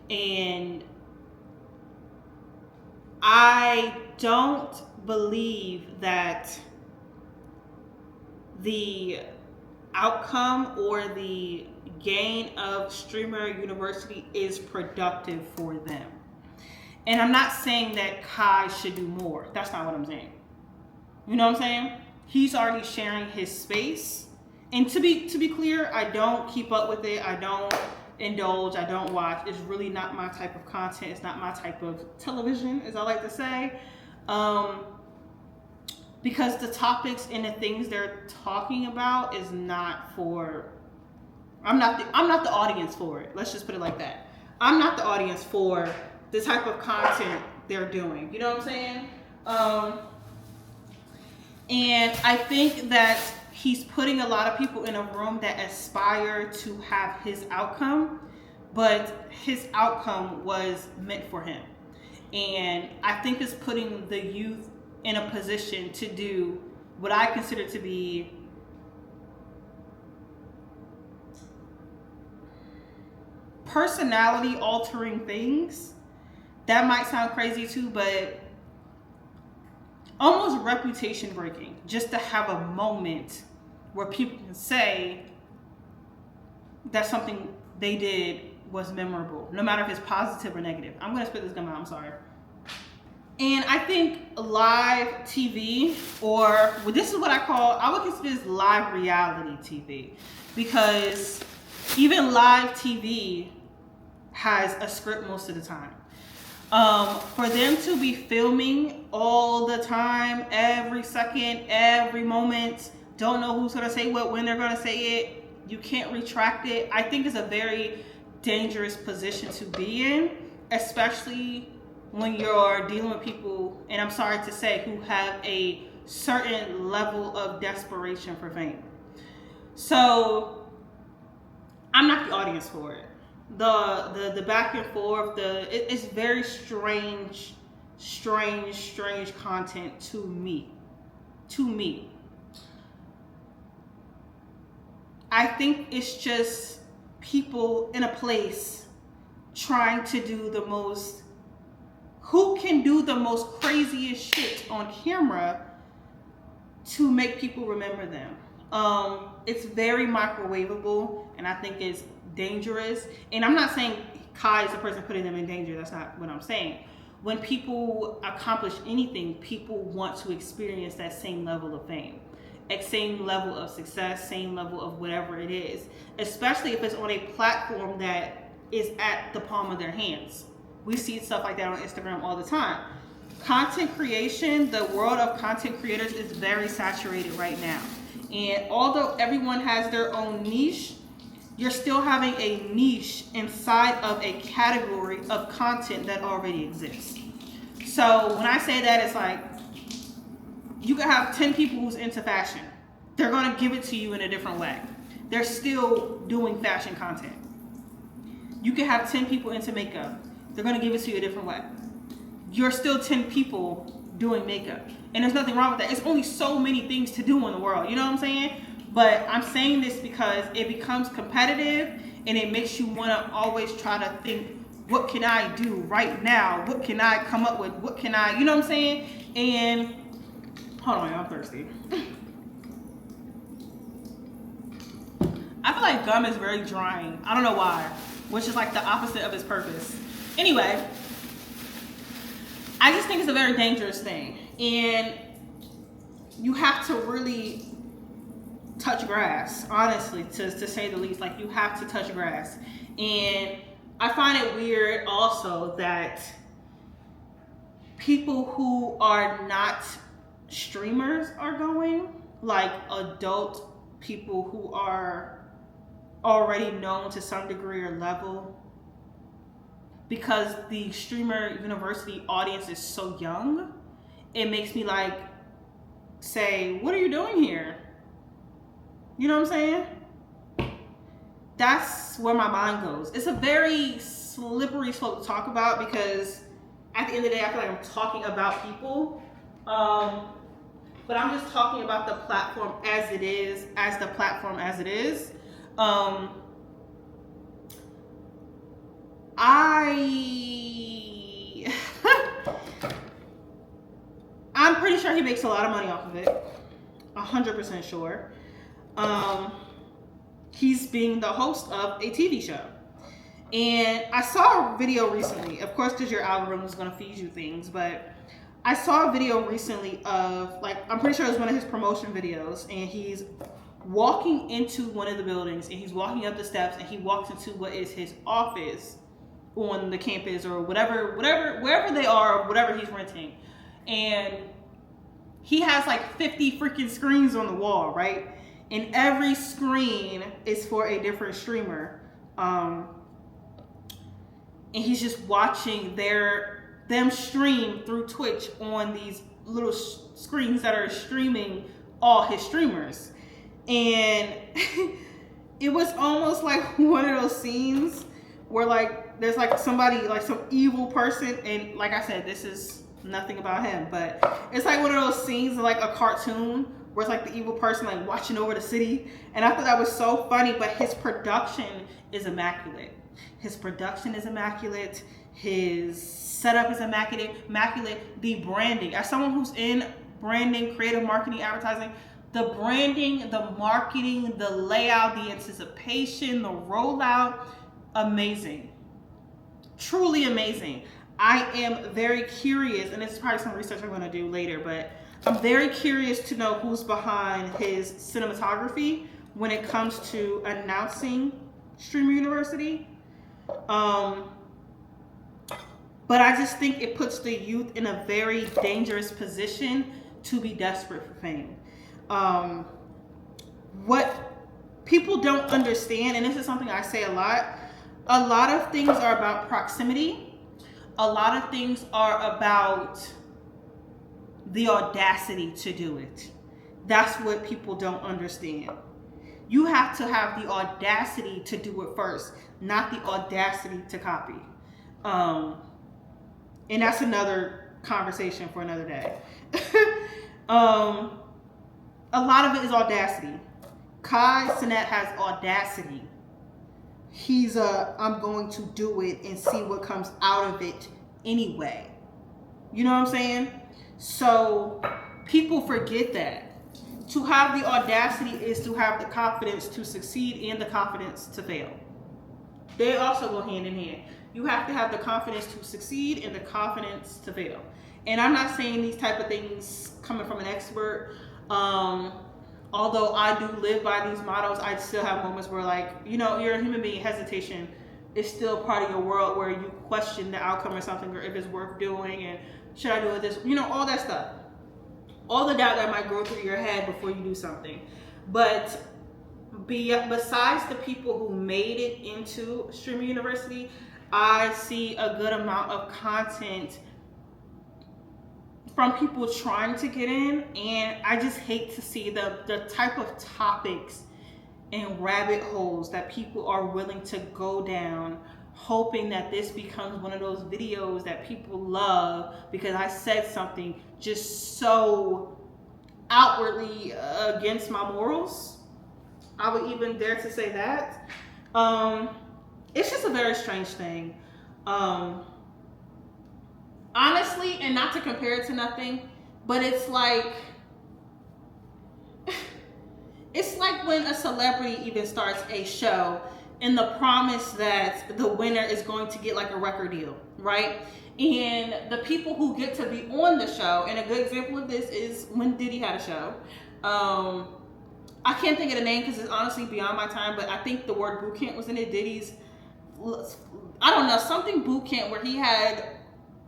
And I don't believe that the outcome or the gain of Streamer University is productive for them. And I'm not saying that Kai should do more. That's not what I'm saying. You know what I'm saying? He's already sharing his space. And to be clear, I don't keep up with it. I don't indulge. I don't watch. It's really not my type of content. It's not my type of television, as I like to say. Because the topics and the things they're talking about is not for, I'm not the audience for it. Let's just put it like that. I'm not the audience for the type of content they're doing. You know what I'm saying? And I think that he's putting a lot of people in a room that aspire to have his outcome, but his outcome was meant for him. And I think it's putting the youth in a position to do what I consider to be personality altering things. That might sound crazy too, but almost reputation breaking, just to have a moment where people can say that something they did was memorable, no matter if it's positive or negative. I'm gonna spit this gum out, I'm sorry. And I think live TV, or well, this is what I would consider this live reality TV, because even live TV has a script most of the time. For them to be filming all the time, every second, every moment, don't know who's gonna say what, when they're gonna say it, you can't retract it. I think it's a very dangerous position to be in, especially when you're dealing with people, and I'm sorry to say, who have a certain level of desperation for fame. So I'm not the audience for it. The back and forth, it's very strange content to me. I think it's just people in a place trying to do who can do the most craziest shit on camera to make people remember them. It's very microwavable, and I think it's dangerous. And I'm not saying Kai is the person putting them in danger. That's not what I'm saying. When people accomplish anything, people want to experience that same level of fame, same level of success, same level of whatever it is, especially if it's on a platform that is at the palm of their hands. We see stuff like that on Instagram all the time. Content creation, the world of content creators is very saturated right now. And although everyone has their own niche, you're still having a niche inside of a category of content that already exists. So when I say that, it's like, you can have 10 people who's into fashion. They're gonna give it to you in a different way. They're still doing fashion content. You can have 10 people into makeup. They're gonna give it to you a different way. You're still 10 people doing makeup. And there's nothing wrong with that. It's only so many things to do in the world, you know what I'm saying? But I'm saying this because it becomes competitive, and it makes you wanna always try to think, what can I do right now? What can I come up with? What can I, you know what I'm saying? And, hold on, I'm thirsty. I feel like gum is very drying. I don't know why, which is like the opposite of its purpose. Anyway, I just think it's a very dangerous thing. And you have to really touch grass, honestly, to say the least. Like, you have to touch grass. And I find it weird also that people who are not streamers are going, like adult people who are already known to some degree or level, because the streamer university audience is so young. It makes me like say, what are you doing here? You know what I'm saying? That's where my mind goes. It's a very slippery slope to talk about, because at the end of the day, I feel like I'm talking about people. But I'm just talking about the platform as it is, as the platform as it is. I'm pretty sure he makes a lot of money off of it. 100% sure. He's being the host of a TV show. And I saw a video recently, of course, because your algorithm is going to feed you things, but I saw a video recently of, like, I'm pretty sure it was one of his promotion videos, and he's walking into one of the buildings, and he's walking up the steps, and he walks into what is his office on the campus or whatever, wherever they are, or whatever he's renting. And he has like 50 freaking screens on the wall, right? And every screen is for a different streamer. And he's just watching them stream through Twitch on these little screens that are streaming all his streamers. And it was almost like one of those scenes where, like, there's like somebody, like some evil person, and like I said, this is nothing about him, but it's like one of those scenes of like a cartoon where it's like the evil person like watching over the city, and I thought that was so funny. But his production is immaculate. His production is immaculate. His setup is immaculate. The branding, as someone who's in branding, creative marketing, advertising, the branding, the marketing, the layout, the anticipation, the rollout, amazing. Truly amazing. I am very curious, and this is probably some research I'm going to do later, but I'm very curious to know who's behind his cinematography when it comes to announcing Streamer University. But I just think it puts the youth in a very dangerous position to be desperate for fame. What people don't understand, and this is something I say a lot of things are about proximity. A lot of things are about the audacity to do it. That's what people don't understand. You have to have the audacity to do it first, not the audacity to copy. And that's another conversation for another day. A lot of it is audacity. Kai Cenat has audacity. He's I'm going to do it and see what comes out of it anyway. You know what I'm saying? So people forget that. To have the audacity is to have the confidence to succeed and the confidence to fail. They also go hand in hand. You have to have the confidence to succeed and the confidence to fail. And I'm not saying these type of things coming from an expert. Although I do live by these mottos, I still have moments where, like, you know, you're a human being. Hesitation is still part of your world where you question the outcome or something, or if it's worth doing, and should I do it this, you know, all that stuff. All the doubt that might go through your head before you do something. But besides the people who made it into Streamer University, I see a good amount of content from people trying to get in, and I just hate to see the type of topics and rabbit holes that people are willing to go down, hoping that this becomes one of those videos that people love because I said something just so outwardly against my morals. I would even dare to say that. It's just a very strange thing. Honestly, and not to compare it to nothing, but it's like when a celebrity even starts a show and the promise that the winner is going to get like a record deal, right? And the people who get to be on the show, and a good example of this is when Diddy had a show. I can't think of the name because it's honestly beyond my time, but I think the word boot camp was in it. Diddy's, I don't know, something boot camp where he had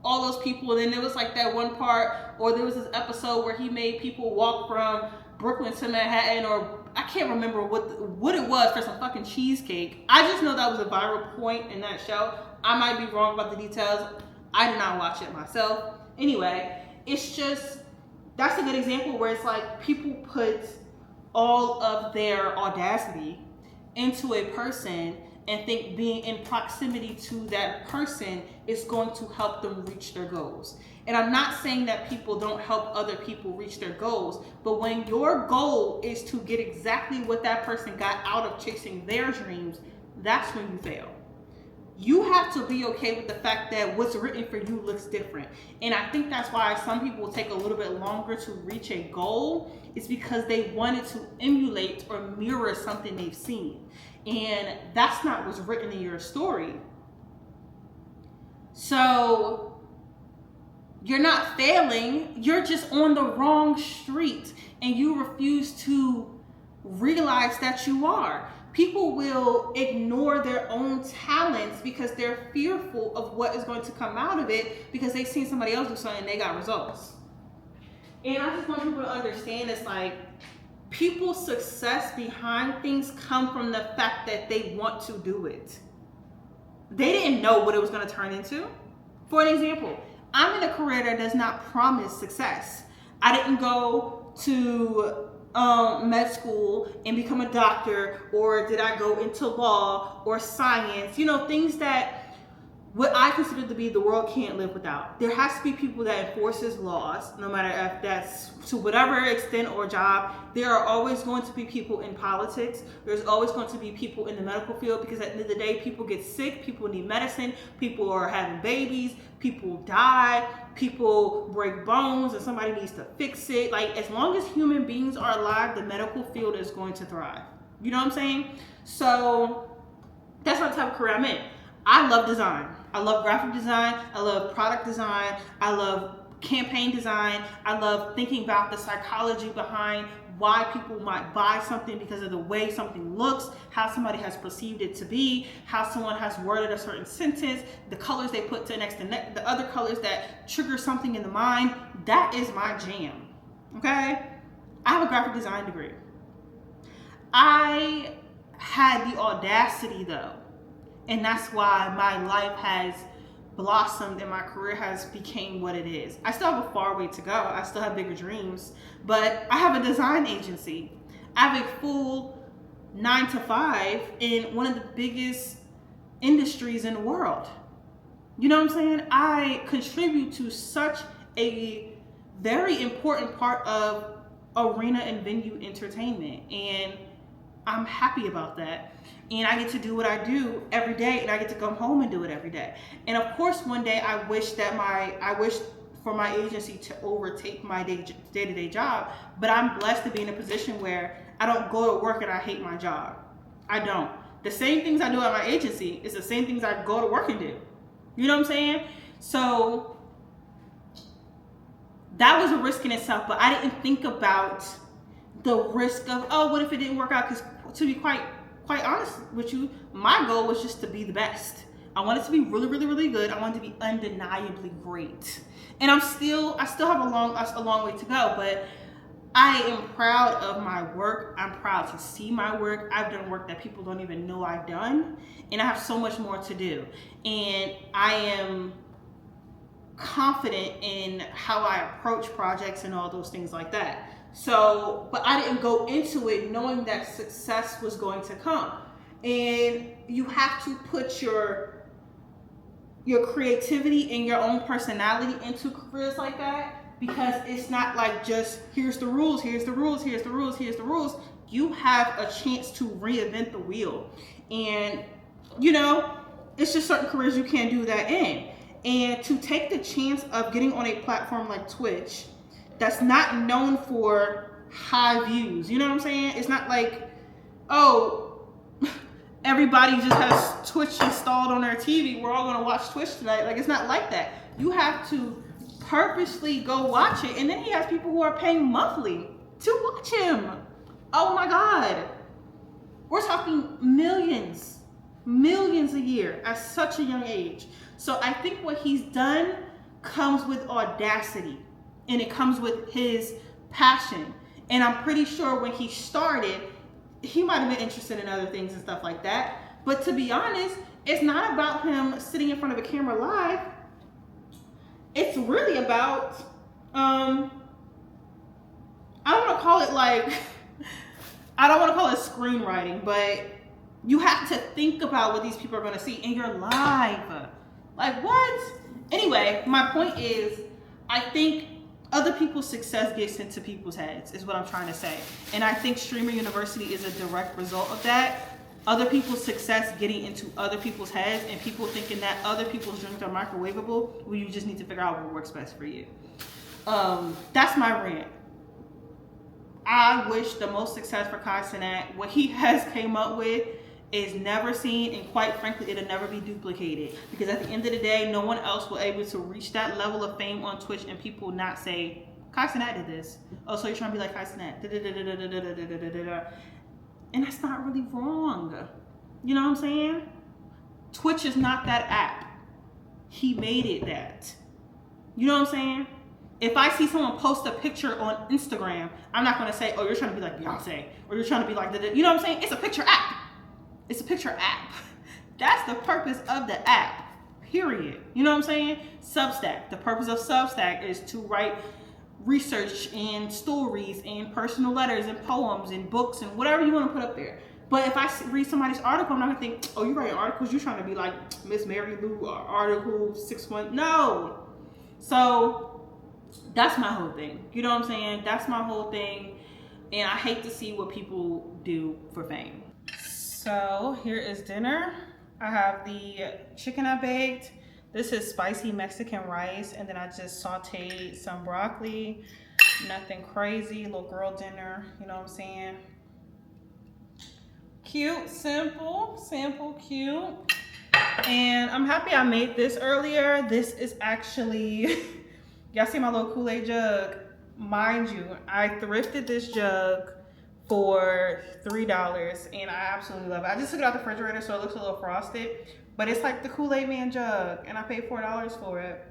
all those people, and then there was like that one part, or there was this episode where he made people walk from Brooklyn to Manhattan, or I can't remember what it was, for some fucking cheesecake. I just know that was a viral point in that show. I might be wrong about the details. I did not watch it myself. Anyway, it's just, that's a good example where it's like people put all of their audacity into a person and think being in proximity to that person is going to help them reach their goals. And I'm not saying that people don't help other people reach their goals, but when your goal is to get exactly what that person got out of chasing their dreams, that's when you fail. You have to be okay with the fact that what's written for you looks different. And I think that's why some people take a little bit longer to reach a goal. It's because they wanted to emulate or mirror something they've seen. And that's not what's written in your story. So you're not failing, you're just on the wrong street, and you refuse to realize that you are. People will ignore their own talents because they're fearful of what is going to come out of it because they've seen somebody else do something and they got results. And I just want people to understand, it's like, people's success behind things come from the fact that they want to do it. They didn't know what it was going to turn into. For an example, I'm in a career that does not promise success. I didn't go to med school and become a doctor, or did I go into law or science, you know, things that what I consider to be the world can't live without. There has to be people that enforces laws, no matter if that's to whatever extent or job. There are always going to be people in politics. There's always going to be people in the medical field, because at the end of the day, people get sick, people need medicine, people are having babies, people die, people break bones and somebody needs to fix it. Like, as long as human beings are alive, the medical field is going to thrive. You know what I'm saying? So that's not the type of career I'm in. I love design. I love graphic design. I love product design. I love campaign design. I love thinking about the psychology behind why people might buy something because of the way something looks, how somebody has perceived it to be, how someone has worded a certain sentence, the colors they put to next to the other colors that trigger something in the mind. That is my jam. Okay? I have a graphic design degree. I had the audacity, though, and that's why my life has blossomed and my career has became what it is. I still have a far way to go. I still have bigger dreams, but I have a design agency. I have a full 9 to 5 in one of the biggest industries in the world. You know what I'm saying? I contribute to such a very important part of arena and venue entertainment, and I'm happy about that. And I get to do what I do every day, and I get to come home and do it every day. And of course, one day I wish for my agency to overtake my day-to-day job, but I'm blessed to be in a position where I don't go to work and I hate my job. I don't. The same things I do at my agency is the same things I go to work and do. You know what I'm saying? So that was a risk in itself, but I didn't think about the risk of, oh, what if it didn't work out? Because to be quite honest with you, my goal was just to be the best. I wanted to be really, really, really good. I wanted to be undeniably great. And I still have a long way to go, but I am proud of my work. I'm proud to see my work. I've done work that people don't even know I've done, and I have so much more to do. And I am confident in how I approach projects and all those things like that. So, but I didn't go into it knowing that success was going to come. And you have to put your creativity and your own personality into careers like that, because it's not like just here's the rules, here's the rules, here's the rules, here's the rules. You have a chance to reinvent the wheel. And you know, it's just certain careers you can't do that in. And to take the chance of getting on a platform like Twitch that's not known for high views, you know what I'm saying? It's not like, oh, everybody just has Twitch installed on their TV, we're all gonna watch Twitch tonight. Like, it's not like that. You have to purposely go watch it. And then he has people who are paying monthly to watch him. Oh my God. We're talking millions a year at such a young age. So I think what he's done comes with audacity, and it comes with his passion. And I'm pretty sure when he started, he might have been interested in other things and stuff like that. But to be honest, it's not about him sitting in front of a camera live. It's really about, I don't want to call it like, I don't want to call it screenwriting, but you have to think about what these people are going to see, and you're live. Like, what? Anyway, my point is, I think other people's success gets into people's heads, is what I'm trying to say. And I think Streamer University is a direct result of that. Other people's success getting into other people's heads, and people thinking that other people's drinks are microwavable, well, you just need to figure out what works best for you. That's my rant. I wish the most success for Kai Cenat. What he has came up with is never seen, and quite frankly, it'll never be duplicated. Because at the end of the day, no one else will be able to reach that level of fame on Twitch and people not say, Kai Cenat did this. Oh, so you're trying to be like Kai Cenat. And that's not really wrong. You know what I'm saying? Twitch is not that app. He made it that. You know what I'm saying? If I see someone post a picture on Instagram, I'm not going to say, oh, you're trying to be like Beyonce, or you're trying to be like, you know what I'm saying? It's a picture app. It's a picture app. That's the purpose of the app, period. You know what I'm saying? Substack. The purpose of Substack is to write research and stories and personal letters and poems and books and whatever you want to put up there. But if I read somebody's article, I'm not gonna think, oh, you write articles, you're trying to be like Miss Mary Lou, article 6'1". No. So that's my whole thing. You know what I'm saying? That's my whole thing. And I hate to see what people do for fame. So here is dinner. I have the chicken I baked. This is spicy Mexican rice. And then I just sauteed some broccoli. Nothing crazy, little girl dinner, you know what I'm saying? Cute, simple, cute. And I'm happy I made this earlier. This is actually, y'all see my little Kool-Aid jug? Mind you, I thrifted this jug for $3 and I absolutely love it. I just took it out the refrigerator so it looks a little frosted, but it's like the Kool-Aid Man jug and I paid $4 for it.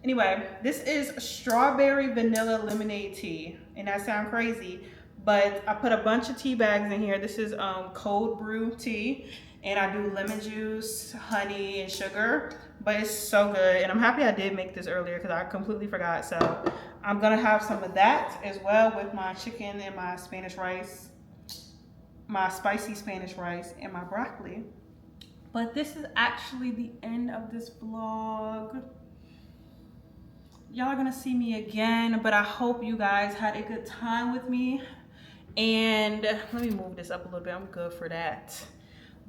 Anyway, this is strawberry vanilla lemonade tea, and that sounds crazy, but I put a bunch of tea bags in here. This is cold brew tea, and I do lemon juice, honey, and sugar, but it's so good. And I'm happy I did make this earlier because I completely forgot. So I'm gonna have some of that as well with my chicken and my Spanish rice, my spicy Spanish rice, and my broccoli. But this is actually the end of this vlog. Y'all are gonna see me again, but I hope you guys had a good time with me. And let me move this up a little bit. I'm good for that.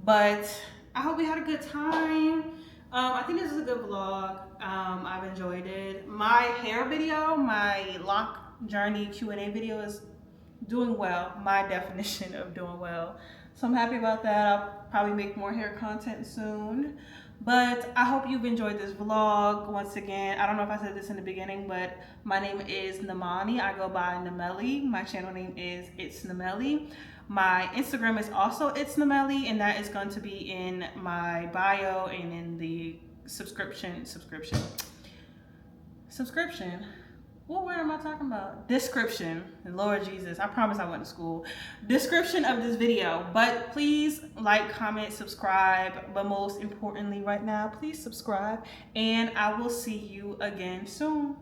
But I hope we had a good time. I think this is a good vlog. I've enjoyed it. My hair video, my lock journey Q&A video is doing well. My definition of doing well. So I'm happy about that. I'll probably make more hair content soon. But I hope you've enjoyed this vlog. Once again, I don't know if I said this in the beginning, but my name is Namani. I go by Namelli. My channel name is It's Namelli. My Instagram is also It's Namelli, and that is going to be in my bio and in the subscription. What word am I talking about? Description. Lord Jesus, I promise I went to school. Description of this video. But please like, comment, subscribe. But most importantly right now, please subscribe. And I will see you again soon.